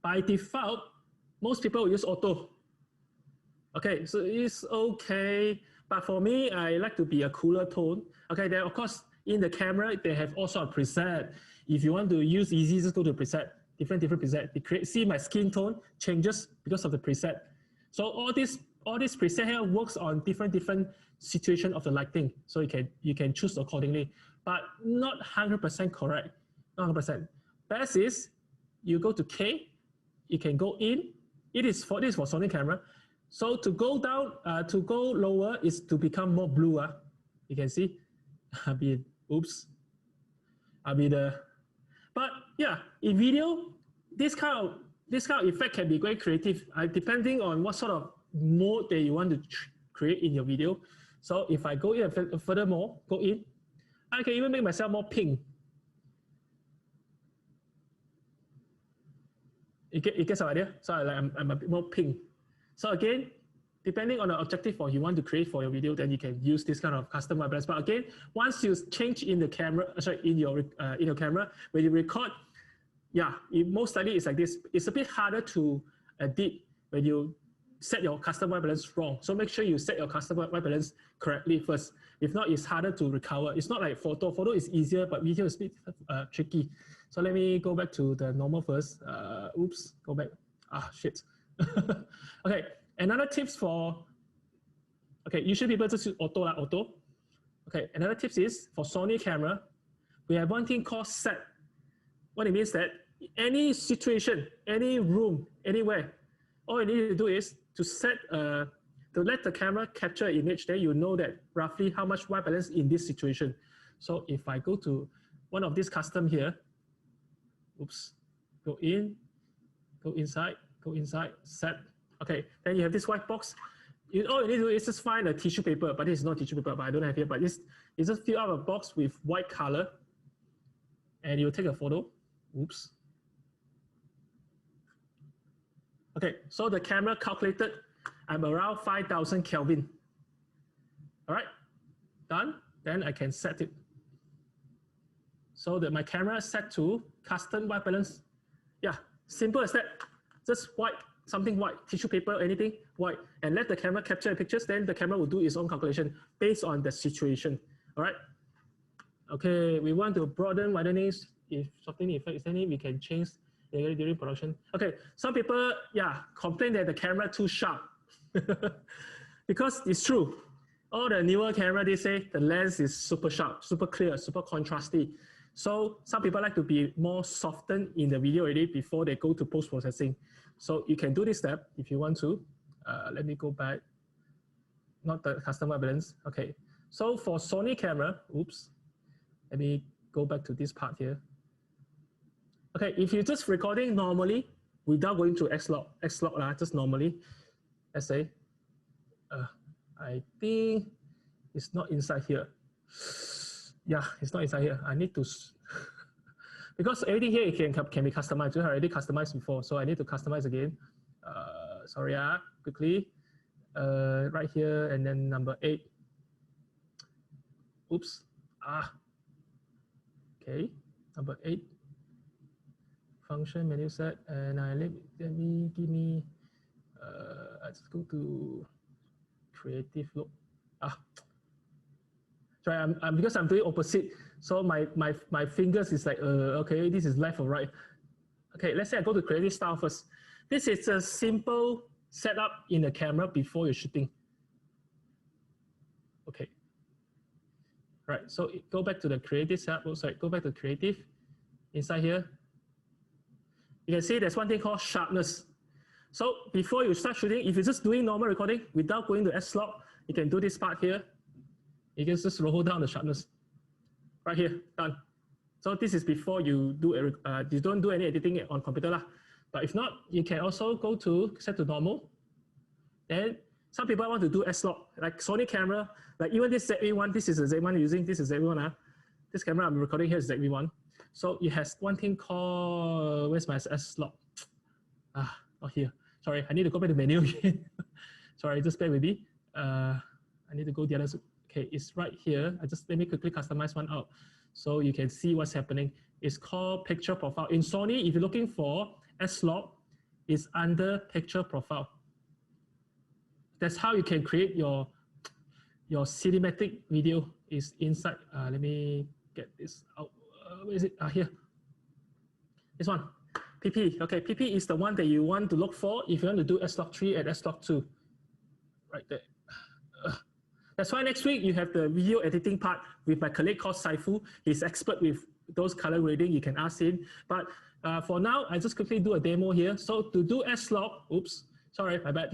[SPEAKER 2] By default, most people will use auto. Okay, so it's okay. But for me, I like to be a cooler tone. Okay, then of course, in the camera, they have also a preset. If you want to use easy, just go to preset, different preset. See my skin tone changes because of the preset. So all this preset here works on different situation of the lighting. So you can choose accordingly, but not 100% correct. Not 100%. Best is you go to K, you can go in. This is for Sony camera. So to go down, to go lower is to become more blue. You can see. But yeah, in video, this kind of effect can be quite creative, depending on what sort of mode that you want to create in your video. So if I go in furthermore, go in, I can even make myself more pink. You get some idea? So I'm a bit more pink. So again, depending on the objective or you want to create for your video, then you can use this kind of custom white balance. But again, once you change in the camera, in your camera, when you record, most likely it's like this. It's a bit harder to edit when you set your custom white balance wrong. So make sure you set your custom white balance correctly first. If not, it's harder to recover. It's not like photo. Photo is easier, but video is a bit tricky. So let me go back to the normal first. Oops, go back. Shit. Okay, another tips usually people just use auto. Okay, another tips is for Sony camera, we have one thing called set. What it means that any situation, any room, anywhere, all you need to do is to set, to let the camera capture an image, then you know that roughly how much white balance in this situation. So if I go to one of these custom here, oops, go in, go inside, set. Okay, then you have this white box. All you need to do is just find a tissue paper, but this is not tissue paper, but I don't have here, but it's just fill out a box with white color, and you take a photo. Oops. Okay, so the camera calculated I'm around 5,000 Kelvin. All right, Done. Then I can set it. So that my camera set to custom white balance. Yeah, simple as that. Just white, something white, tissue paper, anything white, and let the camera capture the pictures. Then the camera will do its own calculation based on the situation. All right. Okay, we want to broaden widenings. If something effect is any, we can change during production. Okay, some people, yeah, complain that the camera too sharp. Because it's true. All the newer camera, they say the lens is super sharp, super clear, super contrasty. So some people like to be more softened in the video already before they go to post-processing. So you can do this step if you want to. Let me go back. Not the custom balance. Okay. So for Sony camera, oops. Let me go back to this part here. Okay, if you're just recording normally without going to X-Log, just normally, let's say, I think it's not inside here. Yeah, it's not inside here. I need to, because everything here can be customized. We already customized before, so I need to customize again. Sorry, quickly. Right here, and then number 8. Oops. Okay, number 8. Function menu set, and let me give me. Let's go to creative look. Sorry, because I'm doing opposite, so my fingers is like okay, this is left or right. Okay, let's say I go to creative style first. This is a simple setup in the camera before you're shooting. Okay. Right, so go back to the creative setup. Oh, sorry, go back to creative. Inside here, you can see there's one thing called sharpness. So before you start shooting, if you're just doing normal recording without going to S-Log, you can do this part here. You can just hold down the sharpness. Right here, done. So this is before you do you don't do any editing on computer lah. But if not, you can also go to set to normal. Then some people want to do S-Log, like Sony camera, like even this ZV-1, this is a Z1 using, this is ZV-1. This camera I'm recording here is ZV-1. So it has one thing called, where's my S-Log? Not here. Sorry, I need to go back to menu again. Sorry, just bear with me. I need to go the other. Okay, it's right here. Let me quickly customize one out so you can see what's happening. It's called picture profile. In Sony, if you're looking for S-Log, it's under picture profile. That's how you can create your cinematic video is inside. Let me get this out. Where is it? Here. This one. PP. Okay, PP is the one that you want to look for if you want to do S-Log 3 and S-Log 2. Right there. That's why next week you have the video editing part with my colleague called Saifu. He's expert with those color grading. You can ask him. But for now, I just quickly do a demo here. So to do S-Log, oops, sorry, my bad.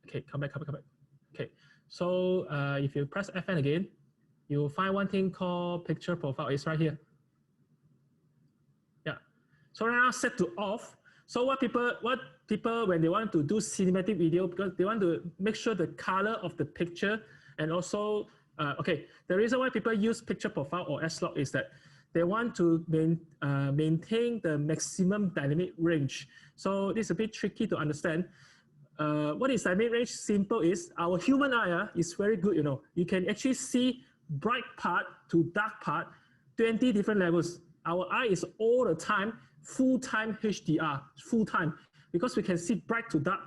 [SPEAKER 2] Okay, come back. Okay, so if you press FN again, you'll find one thing called picture profile. It's right here. Yeah. So right now set to off. So what people when they want to do cinematic video, because they want to make sure the color of the picture and also okay, the reason why people use picture profile or S-Log is that they want to maintain the maximum dynamic range. So this is a bit tricky to understand. What is dynamic range? Simple is our human eye is very good, you know. You can actually see bright part to dark part, 20 different levels. Our eye is all the time full-time HDR, full-time, because we can see bright to dark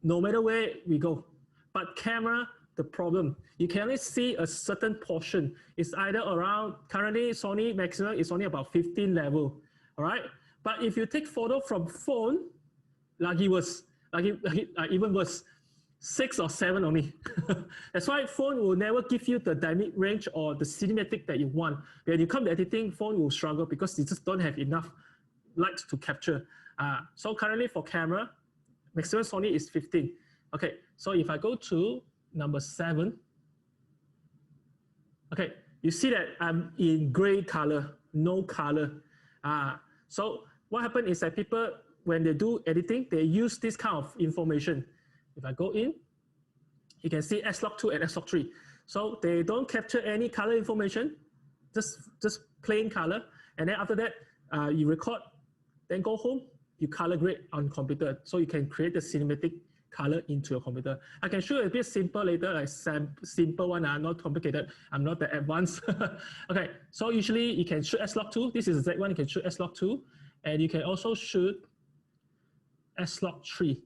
[SPEAKER 2] no matter where we go. But camera, the problem, you can only see a certain portion. It's either around, currently Sony maximum is only about 15 level, all right? But if you take photo from phone, lagi worse, even worse, 6 or 7 only. That's why phone will never give you the dynamic range or the cinematic that you want. When you come to editing, phone will struggle because you just don't have enough light to capture. So currently for camera, maximum Sony is 15. Okay, so if I go to number 7, okay, you see that I'm in gray color, no color. So what happened is that people, when they do editing, they use this kind of information. If I go in, you can see S-Log 2 and S-Log 3. So they don't capture any color information, just plain color. And then after that, you record, then go home, you color grade on computer. So you can create the cinematic color into your computer. I can show you a bit simple later, like simple one, not complicated. I'm not that advanced. Okay, so usually you can shoot S-Log2. This is the Z1, you can shoot S-Log2. And you can also shoot S-Log3.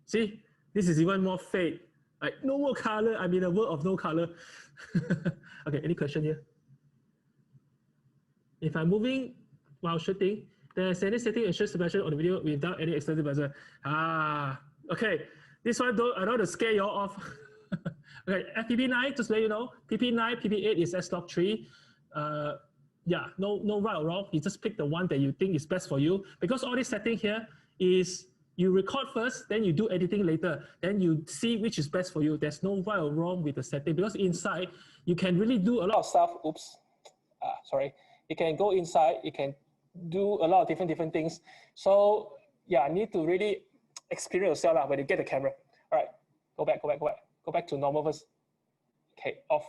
[SPEAKER 2] See, this is even more fade. Like no more color, I'm in a world of no color. Okay, any question here? If I'm moving while shooting, there's any setting ensure stabilization on the video without any external stabilizer. Okay. This one, I don't want to scare you all off. Okay, FPP9, just let you know, PP9, PP8 is S-Log3. Yeah, no right or wrong. You just pick the one that you think is best for you. Because all this setting here is you record first, then you do editing later. Then you see which is best for you. There's no right or wrong with the setting because inside, you can really do a lot of stuff. Oops, sorry. You can go inside, you can do a lot of different things. So yeah, I need to really experience yourself when you get the camera. All right, go back to normal first. Okay, off.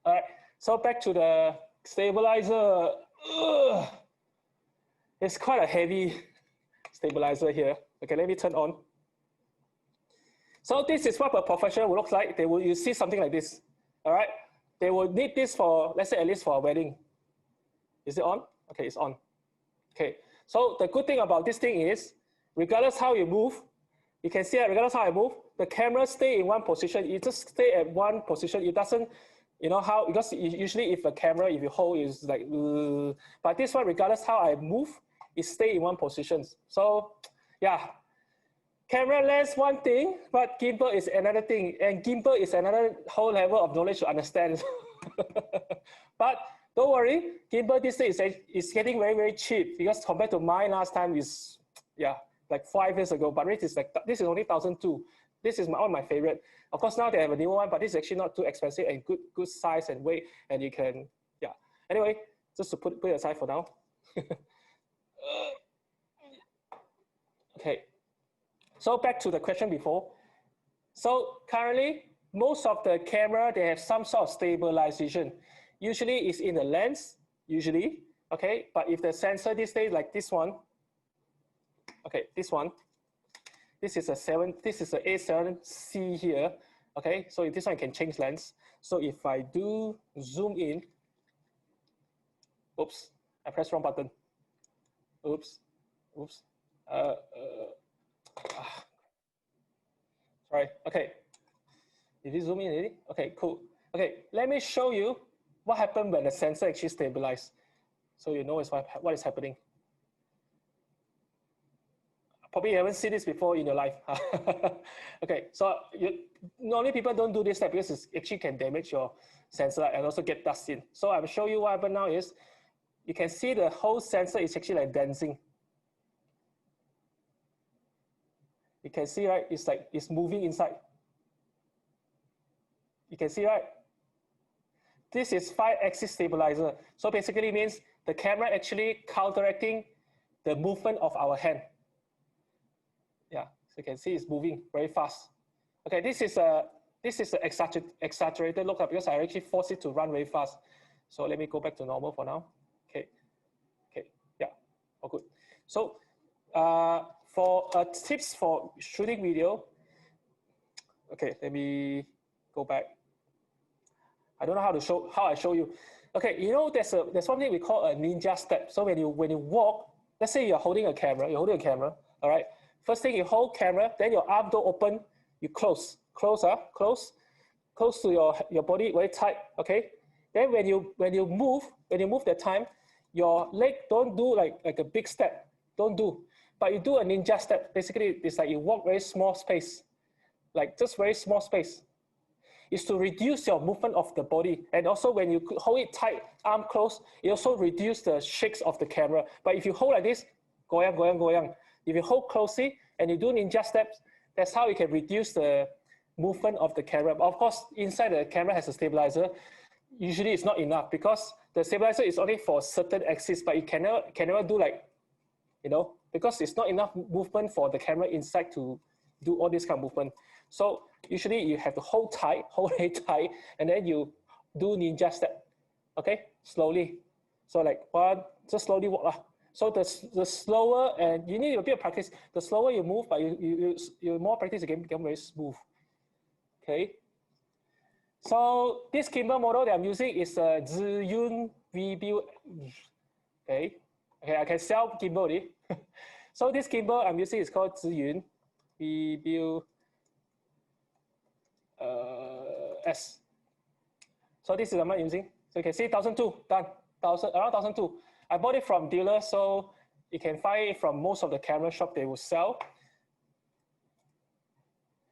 [SPEAKER 2] All right, so back to the stabilizer. Ugh. It's quite a heavy stabilizer here. Okay, let me turn on. So this is what a professional will look like. You see something like this. All right, they will need this for, let's say, at least for a wedding. Is it on? Okay, it's on. Okay, so the good thing about this thing is, regardless how you move, you can see that regardless how I move, the camera stay in one position. It just stay at one position. It doesn't, you know how, because usually if a camera, if you hold, is like, but this one, regardless how I move, it stay in one position. So yeah, camera lens one thing, but gimbal is another thing. And gimbal is another whole level of knowledge to understand. But don't worry, gimbal these days is getting very cheap because compared to mine last time is, yeah, like 5 years ago. But this is only 1,200. This is one of my favorite. Of course, now they have a new one, but this is actually not too expensive and good size and weight, and you can, yeah. Anyway, just to put it aside for now. Okay, so back to the question before. So currently, most of the camera, they have some sort of stabilization. Usually it's in the lens, usually, okay? But if the sensor these days, like this one, okay, this one, this is a A7C here, okay? So if this one can change lens. So if I do zoom in, oops, I pressed wrong button. Oops. Sorry, okay. Did you zoom in already? Okay, cool. Okay, let me show you what happened when the sensor actually stabilized. So you know what is happening. Probably you haven't seen this before in your life. Okay, so normally people don't do this step because it actually can damage your sensor and also get dust in. So I'm showing you what happened now is, you can see the whole sensor is actually like dancing. You can see, right? It's like it's moving inside. You can see, right? This is 5-axis stabilizer. So basically means the camera actually counteracting the movement of our hand. Yeah, so you can see it's moving very fast. Okay, this is an exaggerated lookup because I actually force it to run very fast. So let me go back to normal for now. Okay, yeah, all good. So for tips for shooting video, okay, let me go back. I don't know how I show you. Okay, you know there's something we call a ninja step. So when you walk, let's say you're holding a camera, all right. First thing you hold camera, then your arm door open, you close to your body very tight. Okay. Then when you move that time, your leg don't do like a big step, don't do, but you do a ninja step. Basically, it's like you walk very small space, like just very small space. Is to reduce your movement of the body. And also when you hold it tight, arm close, it also reduce the shakes of the camera. But if you hold like this, goyang. If you hold closely and you do ninja steps, that's how you can reduce the movement of the camera. But of course, inside the camera has a stabilizer. Usually it's not enough because the stabilizer is only for certain axis, but it can never do like, you know, because it's not enough movement for the camera inside to do all this kind of movement. So usually you have to hold very tight, and then you do ninja step, okay? Slowly. So like one, just slowly walk.
[SPEAKER 6] So the slower, and you need a bit of practice, the slower you move, but you more practice, you can become very smooth. Okay. So this gimbal model that I'm using is a Zhiyun V-Build. Okay. Okay, I can sell gimbal already. So this gimbal I'm using is called Zhiyun V-Build S. So this is what I'm using. So you can see 1,002 done, around 1,002. I bought it from dealer, so you can find it from most of the camera shop they will sell.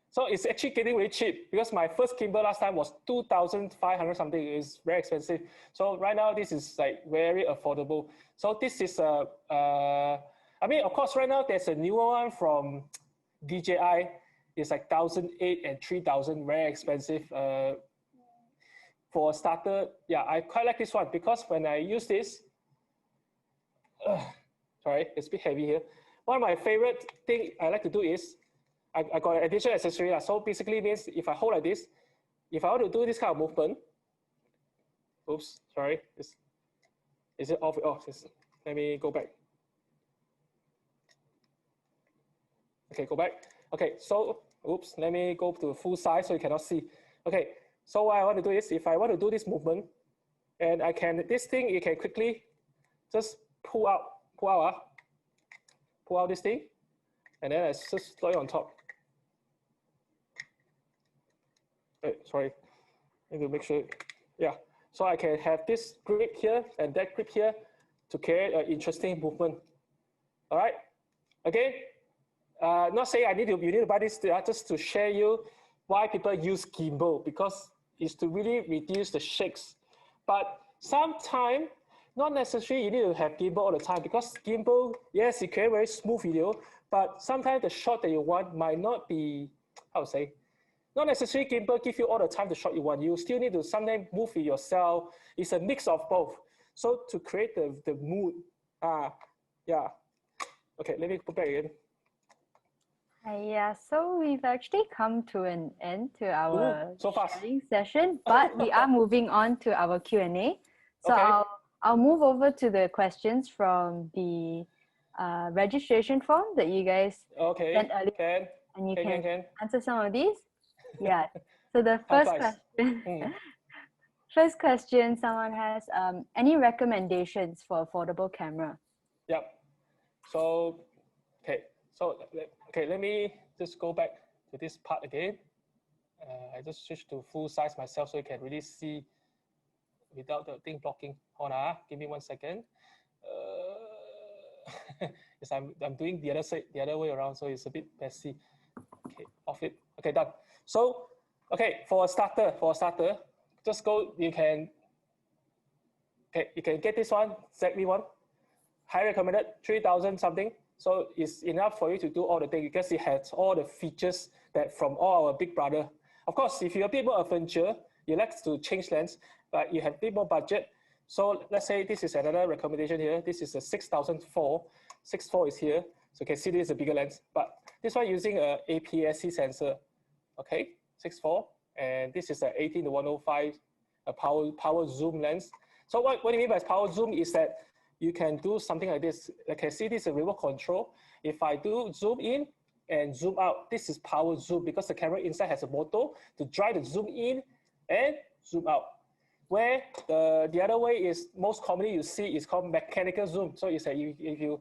[SPEAKER 6] So it's actually getting really cheap because my first gimbal last time was 2,500 something. It's very expensive. So right now this is like very affordable. So this is I mean, of course, right now there's a newer one from DJI. It's like 1,008 and 3,000, very expensive. For a starter, yeah, I quite like this one because when I use this, sorry, it's a bit heavy here. One of my favorite thing I like to do is, I got an additional accessory. So basically means if I hold like this, if I want to do this kind of movement, oops, sorry, is it off? Oh, let me go back. Okay, go back. Okay, so, oops, let me go to full size so you cannot see. Okay, so what I want to do is, if I want to do this movement, and I can, this thing, you can quickly just pull out this thing, and then I just throw it on top. Sorry, I need to make sure, yeah. So I can have this grip here and that grip here to create an interesting movement. All right, again, not saying you need to buy this, just to share you why people use gimbal, because it's to really reduce the shakes. But sometimes, not necessarily you need to have gimbal all the time, because gimbal, yes, it creates very smooth video, but sometimes the shot that you want might not be, how to say, not necessarily gimbal give you all the time the shot you want. You still need to sometimes move it yourself. It's a mix of both. So to create the mood, yeah. Okay, let me put back again.
[SPEAKER 1] Yeah, so we've actually come to an end to our
[SPEAKER 6] so
[SPEAKER 1] sharing session, but we are moving on to our Q&A. So
[SPEAKER 6] okay.
[SPEAKER 1] I'll move over to the questions from the registration form that you guys sent earlier. And you can answer some of these. Yeah. So the first question, first question someone has, any recommendations for affordable camera?
[SPEAKER 6] Yep. So, okay. So, okay, let me just go back to this part again. I just switch to full size myself so you can really see without the thing blocking. Hold on, give me 1 second. Yes, I'm doing the other way around, so it's a bit messy. Okay, off it. Okay, done. So, okay, for a starter, just go. You can get this one, ZV1. Highly recommended, 3,000 something. So it's enough for you to do all the things because it has all the features that from all our big brother. Of course, if you're a bit more adventure, you like to change lens, but you have a bit more budget. So let's say this is another recommendation here. This is a 6004. 6.4 is here. So you can see this is a bigger lens, but this one using a APS-C sensor. Okay, 6.4, and this is a 18-105 a power zoom lens. So what do you mean by power zoom is that you can do something like this. I can see this is a remote control. If I do zoom in and zoom out, this is power zoom because the camera inside has a motor to drive the zoom in and zoom out. Where the other way is most commonly you see is called mechanical zoom. So it's like if you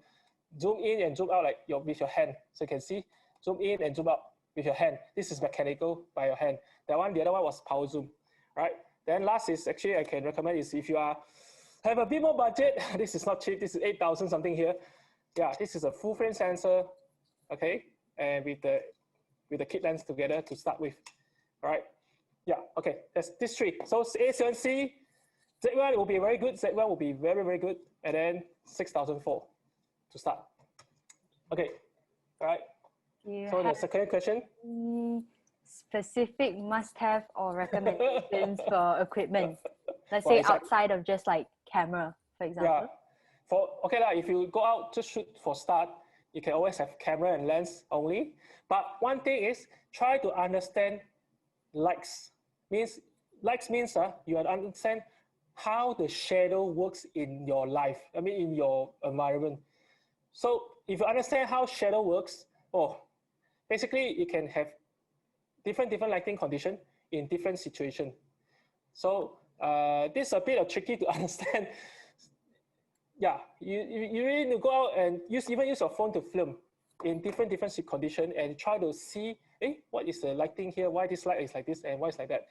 [SPEAKER 6] zoom in and zoom out like with your hand. So you can see zoom in and zoom out with your hand. This is mechanical by your hand. The other one was power zoom, right? Then last is actually I can recommend is if you have a bit more budget, this is not cheap, this is 8,000 something here. Yeah, this is a full frame sensor, okay? And with the kit lens together to start with, all right? Yeah, okay, that's this three. So A7C, Z1 will be very good, Z1 will be very, very good, and then 6004 to start. Okay, all right. So the second question?
[SPEAKER 1] Specific must-have or recommendations for equipment? Let's say outside of just like camera, for example.
[SPEAKER 6] Yeah. If you go out to shoot for start, you can always have camera and lens only. But one thing is try to understand likes. Likes means you understand how the shadow works in your life, I mean, in your environment. So if you understand how shadow works, basically you can have different lighting condition in different situation. So this is a bit of tricky to understand. Yeah, you really need to go out and even use your phone to film in different condition and try to see, what is the lighting here? Why this light is like this and why it's like that?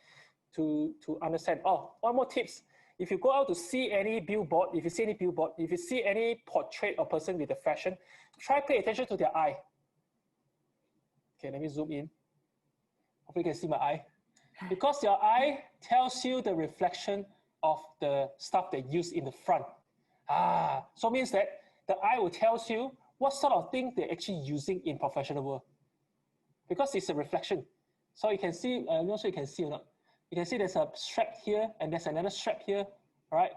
[SPEAKER 6] To understand. Oh, one more tips. If you go out to see any billboard, if you see any portrait or person with a fashion, try pay attention to their eye. Okay, let me zoom in. Hopefully you can see my eye. Because your eye tells you the reflection of the stuff they use in the front. So means that the eye will tell you what sort of thing they're actually using in professional world. Because it's a reflection. So you can see, I'm not sure you can see or not. You can see there's a strap here and there's another strap here, right?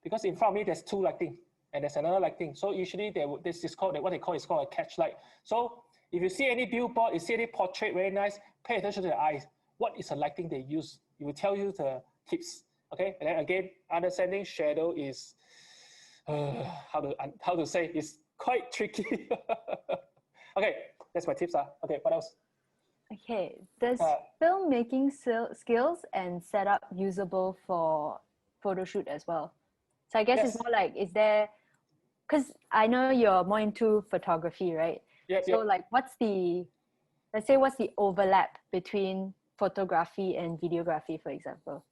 [SPEAKER 6] Because in front of me, there's two lighting and there's another lighting. So usually this is called, what they call is called a catch light. So if you see any billboard, you see any portrait, very nice, pay attention to the eyes. What is the lighting they use? It will tell you the tips, okay? And then again, understanding shadow is, how to say, it's quite tricky. Okay, that's my tips. Okay, what else?
[SPEAKER 1] Okay, does filmmaking skills and setup usable for photo shoot as well? So I guess it's more like, is there, because I know you're more into photography, right? So like what's the overlap between photography and videography, for example?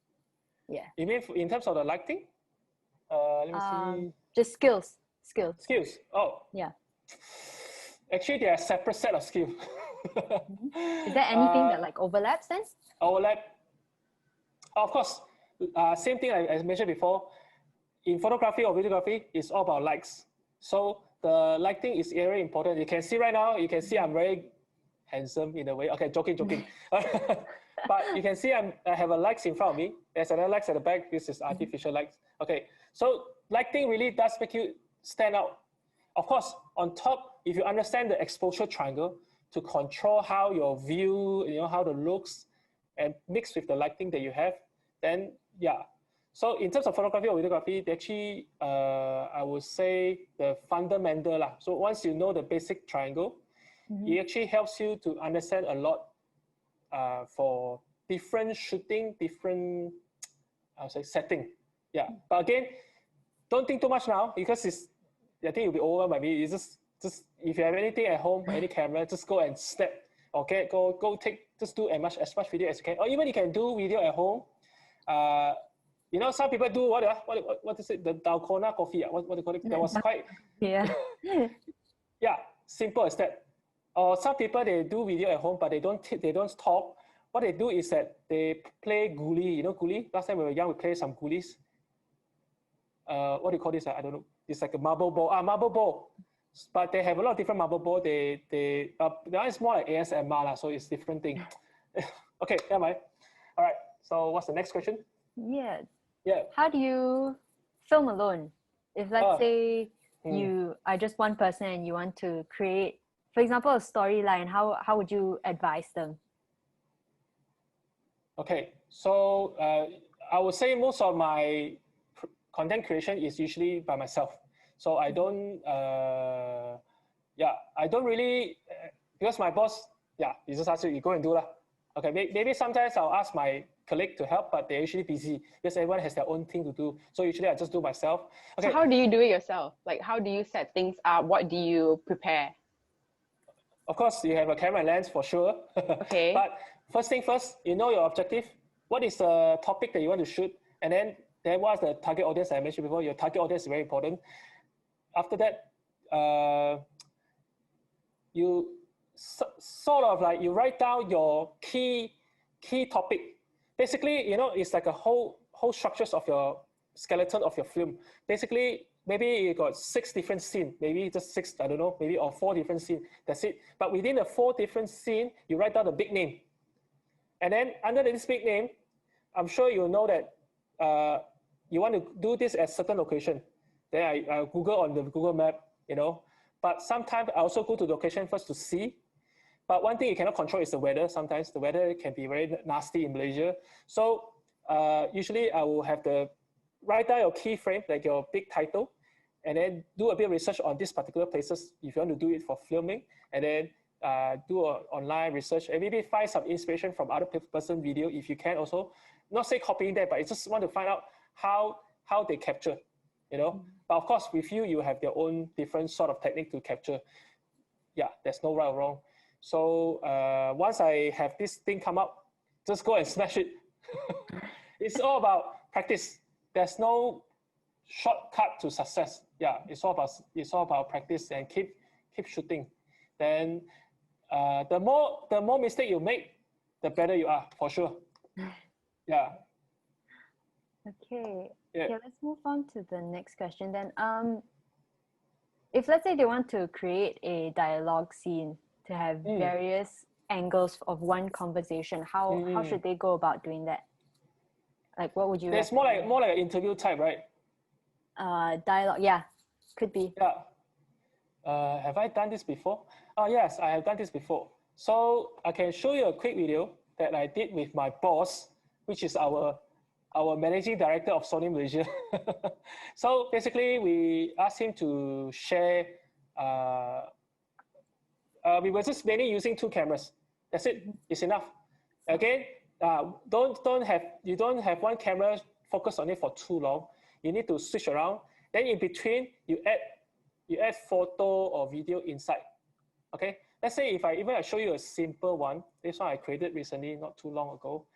[SPEAKER 1] Yeah.
[SPEAKER 6] You mean in terms of the lighting? Let me see.
[SPEAKER 1] Just skills.
[SPEAKER 6] Oh.
[SPEAKER 1] Yeah.
[SPEAKER 6] Actually, they are a separate set of skills.
[SPEAKER 1] Is there anything that like overlaps then?
[SPEAKER 6] Overlap. Of course. Same thing I mentioned before. In photography or videography, it's all about lights. So the lighting is very important. You can see right now, I'm very handsome in a way. Okay, joking. But you can see I have a lights in front of me. There's another lights at the back. This is artificial lights. Okay, so lighting really does make you stand out. Of course, on top, if you understand the exposure triangle to control how your view, how the looks and mix with the lighting that you have, then yeah. So in terms of photography or videography, they actually, I would say the fundamental. So once you know the basic triangle, it actually helps you to understand a lot for different shooting, different setting. Yeah, but again, don't think too much now because I think you'll be over by me. It's just if you have anything at home, any camera, just go and snap. Okay, go take, just do as much video as you can, or even you can do video at home. Some people do what is it? The dalgona coffee. What do you call it? That was quite yeah, simple as that. Or some people they do video at home, but they don't talk. What they do is that they play guli. Guli? Last time when we were young, we played some gulis. What do you call this? I don't know. It's like a marble ball. Marble ball. But they have a lot of different marble ball. That is more like ASMR, so it's different thing. Okay, never mind. All right. So what's the next question?
[SPEAKER 1] Yeah.
[SPEAKER 6] Yeah.
[SPEAKER 1] How do you film alone? If let's say you are just one person and you want to create, for example, a storyline, how would you advise them?
[SPEAKER 6] Okay, so I would say most of my content creation is usually by myself. So I don't, I don't really, because my boss, he just asks you go and do lah. Okay, maybe sometimes I'll ask my colleague to help, but they're usually busy because everyone has their own thing to do. So usually I just do myself. Okay.
[SPEAKER 3] So how do you do it yourself? Like, how do you set things up? What do you prepare?
[SPEAKER 6] Of course, you have a camera and lens for sure.
[SPEAKER 3] Okay.
[SPEAKER 6] But first thing first, you know your objective. What is the topic that you want to shoot? And then what's the target audience I mentioned before? Your target audience is very important. After that, you sort of like you write down your key topic. Basically, it's like a whole structures of your skeleton of your film. Basically, maybe you got 6 different scenes, maybe just 6, I don't know, maybe or 4 different scenes. That's it. But within the 4 different scenes, you write down the big name. And then under this big name, I'm sure you know that you want to do this at certain location. Then I Google on the Google map, But sometimes I also go to the location first to see. But one thing you cannot control is the weather. Sometimes the weather can be very nasty in Malaysia. So usually I will have the write down your key frame, like your big title, and then do a bit of research on these particular places if you want to do it for filming, and then do an online research and maybe find some inspiration from other person video if you can also. Not say copying that, but you just want to find out how they capture, you know. But of course, with you have your own different sort of technique to capture. Yeah, there's no right or wrong. So once I have this thing come up, just go and smash it. It's all about practice. There's no shortcut to success. Yeah, it's all about practice and keep shooting. Then the more mistake you make, the better you are, for sure. Yeah.
[SPEAKER 1] Okay. Yeah. Okay, let's move on to the next question then. If let's say they want to create a dialogue scene to have various angles of one conversation, how should they go about doing that? Like, what would you?
[SPEAKER 6] It's more like an interview type, right?
[SPEAKER 1] Dialogue, yeah, could be.
[SPEAKER 6] Yeah. Have I done this before? Oh yes, I have done this before. So I can show you a quick video that I did with my boss, which is our managing director of SONY Malaysia. So basically, we asked him to share. We were just mainly using 2 cameras. That's it. It's enough. Again, you don't have one camera focus on it for too long. You need to switch around. Then in between, you add photo or video inside. Okay. Let's say if I show you a simple one. This one I created recently, not too long ago,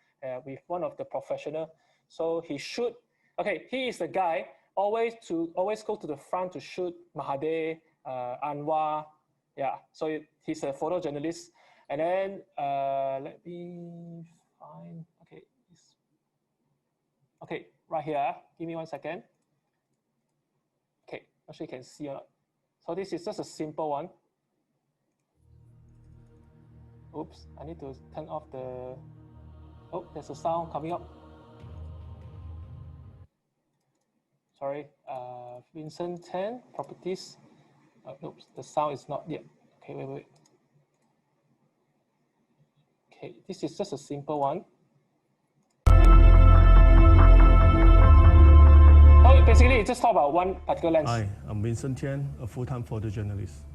[SPEAKER 6] with one of the professional. So he shoot. Okay, he is the guy always go to the front to shoot Mahathir, Anwar. Yeah. So he's a photojournalist. And then let me find. Okay. Okay, right here. Give me 1 second. Okay, not sure you can see or not. So this is just a simple one. Oops, I need to turn off the. Oh, there's a sound coming up. Sorry, Vincent 10 properties. Oops, the sound is not yet. Okay, wait. Okay, this is just a simple one. Oh, basically, it's just talk about one particular lens.
[SPEAKER 7] Hi, I'm Vincent Tian, a full-time photojournalist.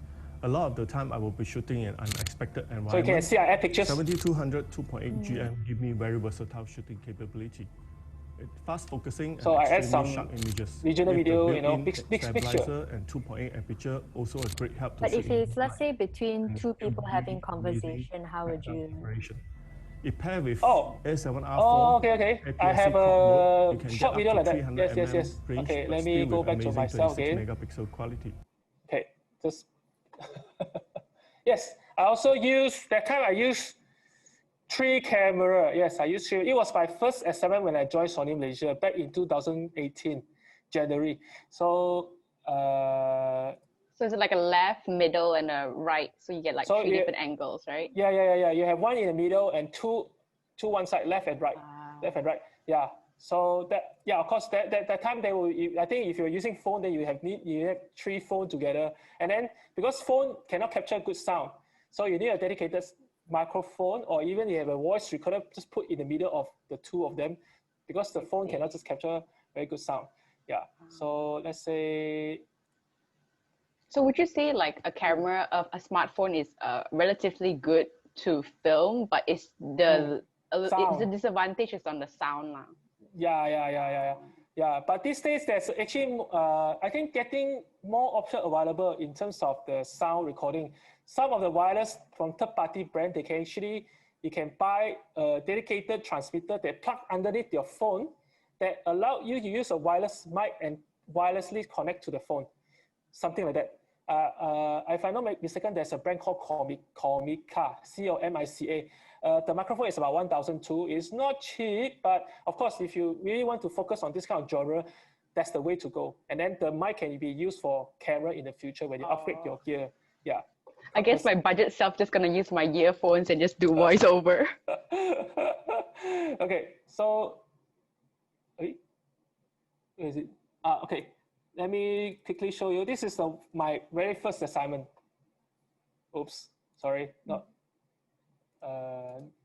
[SPEAKER 7] A lot of the time, I will be shooting in unexpected environments.
[SPEAKER 6] So you can see I add pictures.
[SPEAKER 7] 7200 2.8 GM give me very versatile shooting capability. Fast focusing
[SPEAKER 6] so
[SPEAKER 7] and
[SPEAKER 6] I add some
[SPEAKER 7] sharp images.
[SPEAKER 6] regional video, you know, big picture.
[SPEAKER 7] And 2.8 aperture, also a great help to
[SPEAKER 1] But if it's, let's say, between 2 people having conversation, how would you?
[SPEAKER 7] It paired with A7R4.
[SPEAKER 6] Oh, okay. I have a short video like that. Yes.
[SPEAKER 7] Range,
[SPEAKER 6] okay, let me go back to myself again.
[SPEAKER 7] Megapixel quality.
[SPEAKER 6] Okay, just yes. I also use that time. I used 3 camera. Yes, I used 3. It was my first assignment when I joined SONY Malaysia back in 2018, January. So.
[SPEAKER 3] So it's like a left, middle, and a right. So you get like 3 different angles, right?
[SPEAKER 6] Yeah. You have one in the middle and two one side, left and right. Left and right. Yeah. So that, yeah, of course, that time they will. I think if you're using phone, then you have 3 phones together, and then because phone cannot capture good sound, so you need a dedicated microphone, or even you have a voice recorder, just put in the middle of the 2 of them, because the phone cannot just capture very good sound. Yeah. So let's say.
[SPEAKER 3] So would you say like a camera of a smartphone is relatively good to film, but it's the disadvantage is on the sound now?
[SPEAKER 6] Yeah. But these days there's actually I think getting more options available in terms of the sound recording. Some of the wireless from third-party brand, you can buy a dedicated transmitter that plug underneath your phone that allow you to use a wireless mic and wirelessly connect to the phone, something like that. If I'm not mistaken, there's a brand called Comica, C-O-M-I-C-A. The microphone is about 1,002. It's not cheap, but of course, if you really want to focus on this kind of genre, that's the way to go. And then the mic can be used for camera in the future when you upgrade your gear. Yeah.
[SPEAKER 3] I guess my budget self just gonna use my earphones and just do voiceover.
[SPEAKER 6] Okay, so where is it? Okay. Let me quickly show you. This is my very first assignment. Oops, sorry, not.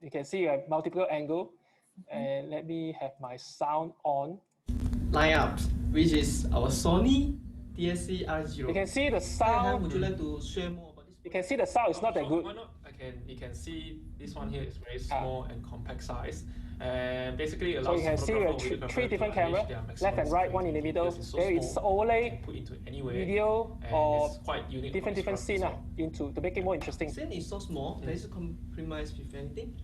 [SPEAKER 6] You can see you have multiple angle, and let me have my sound on.
[SPEAKER 8] lineup, which is our Sony DSC R0.
[SPEAKER 6] You can see the sound.
[SPEAKER 8] Would you like to share more about this?
[SPEAKER 6] You can see the sound is not that good.
[SPEAKER 2] Why not? You can see this one here is very small and compact size. And basically allows
[SPEAKER 6] so you can see three different cameras, left and right, one in the middle. There is overlay,
[SPEAKER 2] put into anywhere,
[SPEAKER 6] video, or
[SPEAKER 2] quite unique
[SPEAKER 6] different scene to make it more interesting.
[SPEAKER 8] Since it's so small, does it compromise with anything?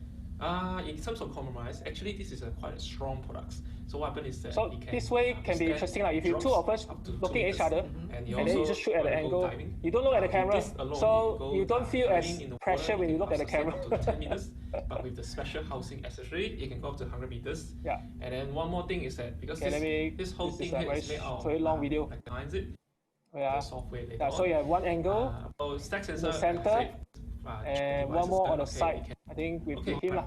[SPEAKER 2] In terms of compromise, actually this is quite a strong product. So what happens is that
[SPEAKER 6] this way can be interesting. Like if you two of us looking at each other, and then you just shoot at the angle. You don't look at the camera, so you don't feel as pressure when you look at the camera.
[SPEAKER 2] Up to 10 meters, but with the special housing accessory, it can go up to 100 meters.
[SPEAKER 6] Yeah.
[SPEAKER 2] And then one more thing is that because this whole thing here is made out
[SPEAKER 6] of long video.
[SPEAKER 2] The software later
[SPEAKER 6] so you have one angle,
[SPEAKER 2] stack
[SPEAKER 6] in
[SPEAKER 2] sensor,
[SPEAKER 6] the center, and one more on the side. I think with him.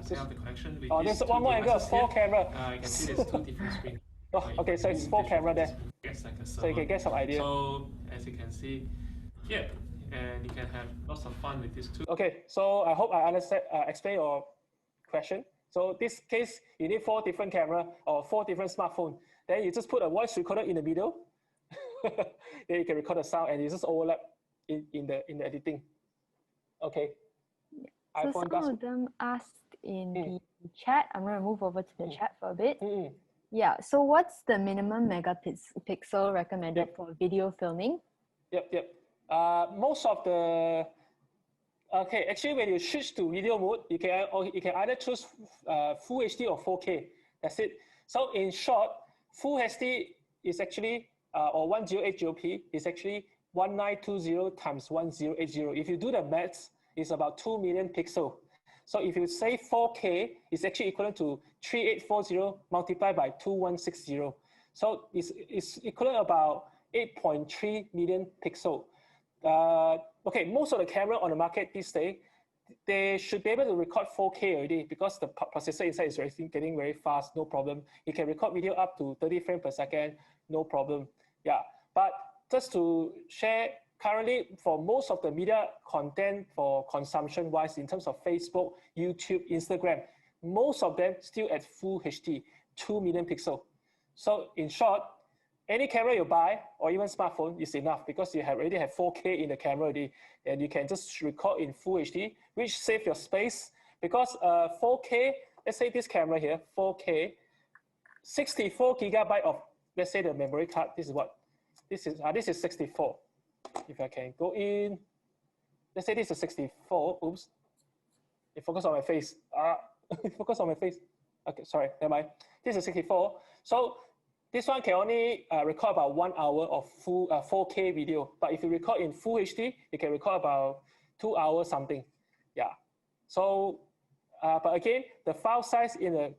[SPEAKER 6] Oh, there's one more angle, 4 camera.
[SPEAKER 2] You can see there's 2 different screens.
[SPEAKER 6] Oh, okay, so it's 4 camera there. So you can get some idea.
[SPEAKER 2] So as you can see, yeah, and you can have lots of fun with this too.
[SPEAKER 6] Okay, so I hope I understand, explain your question. So this case, you need 4 different camera or 4 different smartphone. Then you just put a voice recorder in the middle. Then you can record the sound and you just overlap in the editing. Okay.
[SPEAKER 1] So some of them asked in the chat. I'm going to move over to the chat for a bit. Yeah. So what's the minimum megapixel recommended for video filming?
[SPEAKER 6] Yep. Most of the actually when you switch to video mode, you can either choose Full HD or 4K. That's it. So in short, Full HD is actually or 1080p is actually 1920 times 1080. If you do the maths, it's about 2 million pixels. So if you say 4K, it's actually equivalent to 3840 multiplied by 2160. So it's equivalent about 8.3 million pixels. Okay, most of the camera on the market these days, they should be able to record 4K already because the processor inside is getting very fast, no problem. You can record video up to 30 frames per second, no problem. Yeah, but just to share, currently for most of the media content for consumption wise, in terms of Facebook, YouTube, Instagram, most of them still at Full HD, 2 million pixels. So in short, any camera you buy or even smartphone is enough because you already have 4K in the camera already, and you can just record in Full HD, which saves your space because 4K, let's say this camera here, 4K, 64 gigabyte of, let's say the memory card, this is what? This is 64. If I can go in, let's say this is 64, oops. It focus on my face. Focus on my face. Okay, sorry, never mind. This is 64. So this one can only record about 1 hour of full 4K video. But if you record in Full HD, you can record about 2 hours something. Yeah. So, but again, the file size in a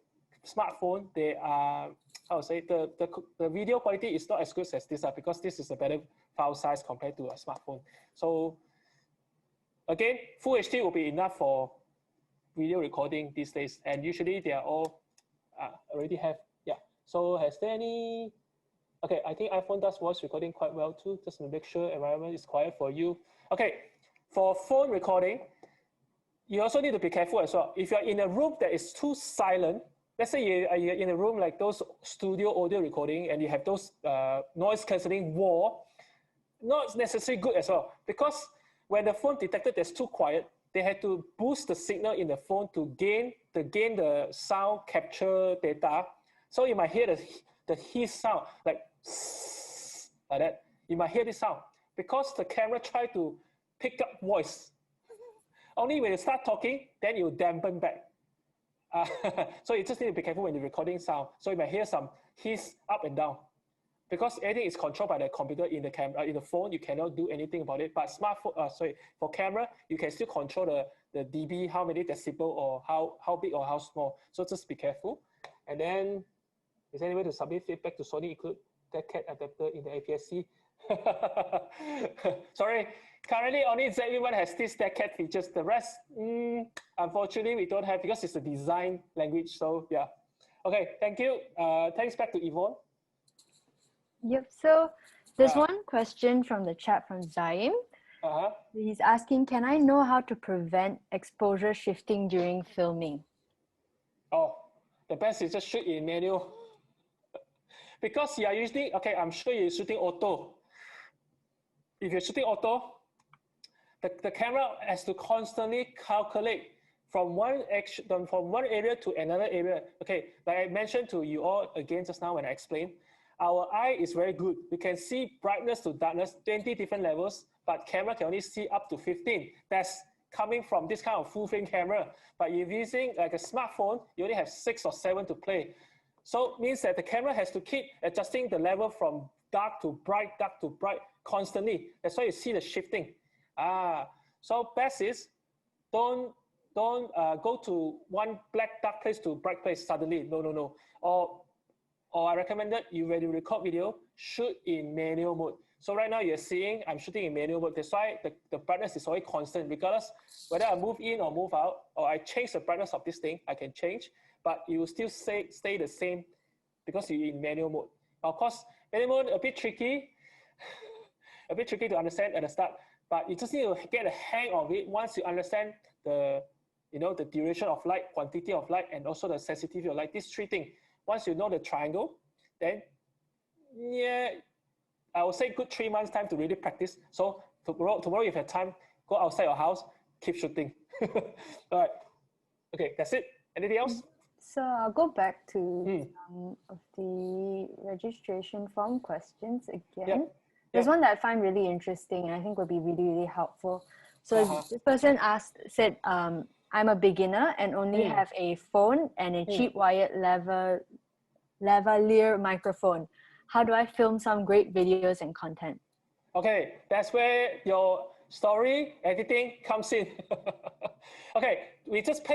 [SPEAKER 6] smartphone, they are, how to say, the video quality is not as good as this because this is a better file size compared to a smartphone. So again, Full HD will be enough for video recording these days. And usually they are all already have, yeah. So has there any, okay, I think iPhone does voice recording quite well too, just to make sure environment is quiet for you. Okay, for phone recording, you also need to be careful as well. If you're in a room that is too silent, let's say you're in a room like those studio audio recording and you have those noise cancelling wall, not necessarily good as well because when the phone detected there's too quiet, they had to boost the signal in the phone to gain the sound capture data. So you might hear the hiss sound like that. You might hear this sound because the camera tried to pick up voice. Only when you start talking, then you dampen back. So you just need to be careful when you're recording sound. So you might hear some hiss up and down. Because everything is controlled by the computer in the camera, in the phone, you cannot do anything about it. But smartphone, for camera, you can still control the dB, how many decibel or how big or how small. So just be careful. And then, is there any way to submit feedback to Sony include that cat adapter in the APS-C? Sorry, currently only Z1 has this cat features. The rest, unfortunately, we don't have because it's a design language. So yeah. Okay, thank you. Thanks back to Yvonne.
[SPEAKER 1] Yep, so there's one question from the chat from Zaim. He's asking, can I know how to prevent exposure shifting during filming?
[SPEAKER 6] Oh, the best is just shoot in manual. because you are usually, okay, I'm sure you're shooting auto. If you're shooting auto, the camera has to constantly calculate from one area to another area. Okay, like I mentioned to you all again just now when I explained, our eye is very good. We can see brightness to darkness, 20 different levels, but camera can only see up to 15. That's coming from this kind of full frame camera. But if you're using like a smartphone, you only have 6 or 7 to play. So it means that the camera has to keep adjusting the level from dark to bright constantly. That's why you see the shifting. So best is don't go to one dark place to bright place suddenly. No. Or I recommended you, when you record video, shoot in manual mode. So right now you're seeing I'm shooting in manual mode. That's why the brightness is always constant, regardless whether I move in or move out, or I change the brightness of this thing, I can change, but you will still stay the same because you're in manual mode. Of course, manual mode a bit tricky, a bit tricky to understand at the start, but you just need to get a hang of it once you understand the duration of light, quantity of light, and also the sensitivity of light. These 3 things. Once you know the triangle, then yeah, I would say good 3 months time to really practice. So tomorrow if you have time, go outside your house, keep shooting. All right. Okay, that's it. Anything else?
[SPEAKER 1] So I'll go back to some of the registration form questions again. There's one that I find really interesting and I think would be really, really helpful. So this person said, I'm a beginner and only have a phone and a cheap wired lavalier microphone. How do I film some great videos and content?
[SPEAKER 6] Okay, that's where your story editing comes in. Okay, we just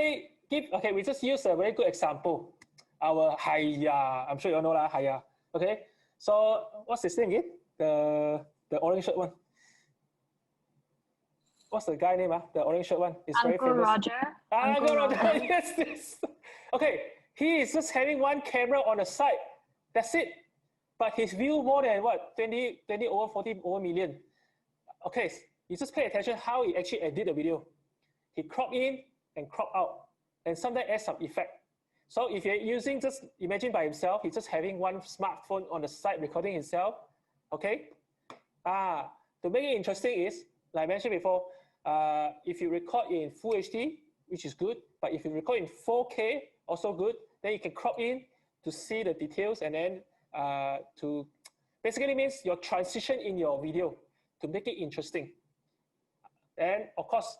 [SPEAKER 6] use a very good example. Our Haya, I'm sure you all know that Haya. Okay, so what's his name again? The orange shirt one. What's the guy name? The orange shirt one. It's very famous.
[SPEAKER 4] Roger.
[SPEAKER 6] Uncle Roger. Yes. Okay, he is just having one camera on the side. That's it. But his view more than what? 20 over 40 over million. Okay, you just pay attention how he actually edit the video. He crop in and crop out, and sometimes add some effect. So if you're using, just imagine by himself, he's just having one smartphone on the side recording himself. Okay. To make it interesting is, like I mentioned before, if you record in Full HD, which is good, but if you record in 4K, also good, then you can crop in to see the details, and then to basically means your transition in your video to make it interesting. And of course,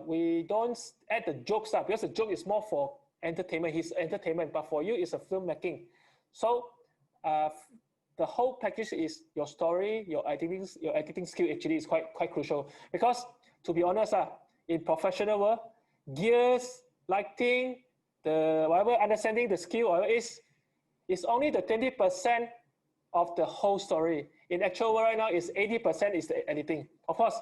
[SPEAKER 6] we don't add the jokes up because the joke is more for entertainment. His entertainment, but for you, it's a filmmaking. So the whole package is your story, your editing skill actually is quite crucial, because to be honest, in professional world, gears, lighting, the whatever understanding the skill or is only the 20% of the whole story. In actual world right now, is 80% is the editing. Of course,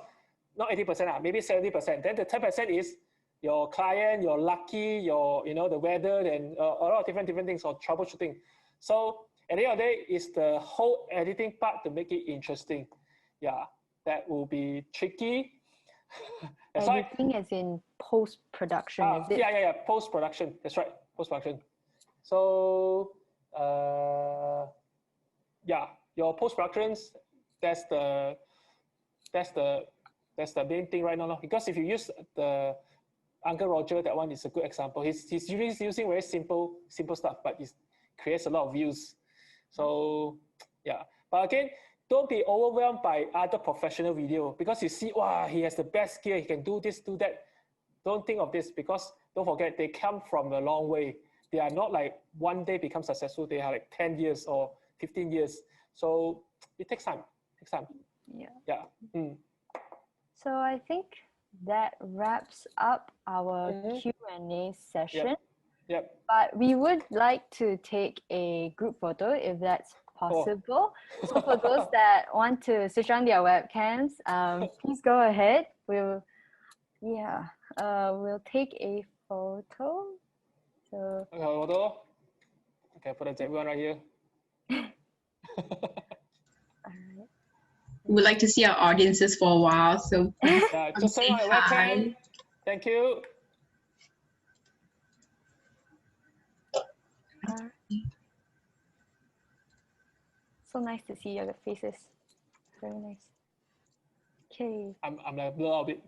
[SPEAKER 6] not 80%, maybe 70%. Then the 10% is your client, your lucky, your the weather, and a lot of different things, or troubleshooting. So at the end of the day, is the whole editing part to make it interesting. Yeah, that will be tricky.
[SPEAKER 1] Editing as in post-production, is it?
[SPEAKER 6] Yeah, post-production. That's right, post-production. So yeah, your post-productions, that's the main thing right now. Because if you use the Uncle Roger, that one is a good example. He's using very simple stuff, but it creates a lot of views. So yeah, but again, don't be overwhelmed by other professional video because you see, wow, he has the best gear, he can do this, do that. Don't think of this, because don't forget, they come from a long way. They are not like one day become successful. They are like 10 years or 15 years. So it takes time. Yeah.
[SPEAKER 1] So I think that wraps up our Q&A session.
[SPEAKER 6] Yep.
[SPEAKER 1] But we would like to take a group photo if that's possible. So for those that want to switch on their webcams, please go ahead. We'll take a photo. So
[SPEAKER 6] okay, put everyone right here.
[SPEAKER 9] We would like to see our audiences for a while, so
[SPEAKER 6] just say hi. Thank you.
[SPEAKER 1] So nice to see your faces. Very nice. Okay.
[SPEAKER 6] I'm like blur a bit.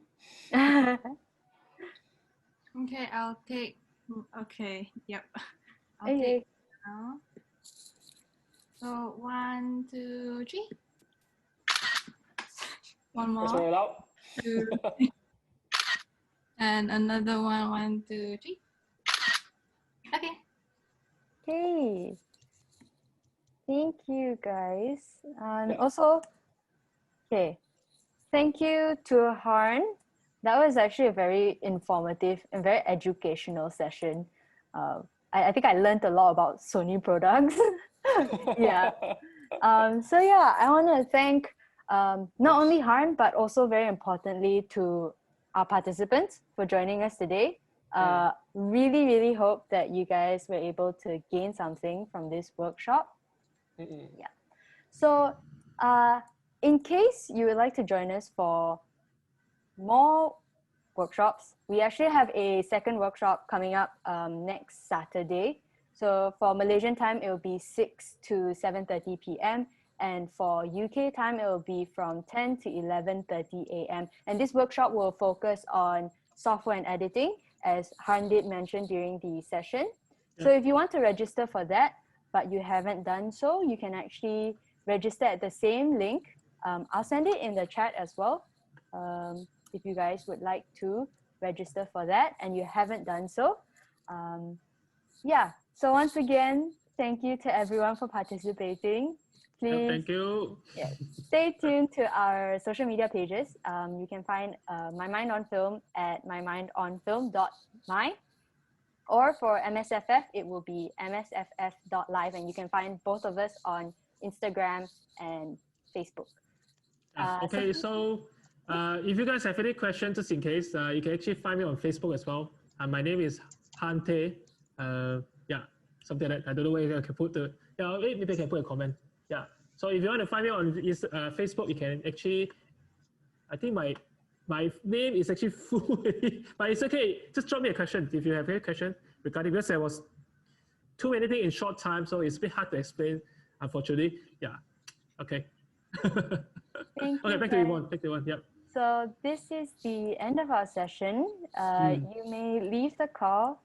[SPEAKER 10] Okay, I'll take. Okay, yep. I'll
[SPEAKER 1] Okay.
[SPEAKER 10] take now. So 1, 2, 3. One more.
[SPEAKER 6] That's very loud.
[SPEAKER 10] 2, and another one. 1, 2, 3. Okay.
[SPEAKER 1] Okay. Thank you, guys. And also, okay, thank you to Harn. That was actually a very informative and very educational session. I think I learned a lot about Sony products. Yeah. So yeah, I want to thank not only Harn, but also very importantly to our participants for joining us today. Really, really hope that you guys were able to gain something from this workshop. Yeah. So in case you would like to join us for more workshops, we actually have a second workshop coming up next Saturday. So for Malaysian time, it will be 6 to 7:30 p.m. And for UK time, it will be from 10 to 11:30 a.m. And this workshop will focus on software and editing, as Harn did mention during the session. So if you want to register for that, but you haven't done so, you can actually register at the same link. I'll send it in the chat as well. If you guys would like to register for that and you haven't done so. Yeah, so once again, thank you to everyone for participating. Please
[SPEAKER 2] thank you.
[SPEAKER 1] Stay tuned to our social media pages. You can find My Mind on Film at mymindonfilm.my. Or for MSFF, it will be msff.live, and you can find both of us on Instagram and Facebook.
[SPEAKER 2] Okay, so if you guys have any questions, just in case, you can actually find me on Facebook as well. My name is Harn Teh. Yeah, something like that. I don't know where I can put the, maybe I can put a comment. Yeah, so if you want to find me on Facebook, you can actually, I think my name is actually full, but it's okay. Just drop me a question if you have any question regarding, because there was too many things in short time, so it's a bit hard to explain, unfortunately. Yeah. Okay. Okay, back to Yvonne. Back to Yvonne. Yep.
[SPEAKER 1] So this is the end of our session. You may leave the call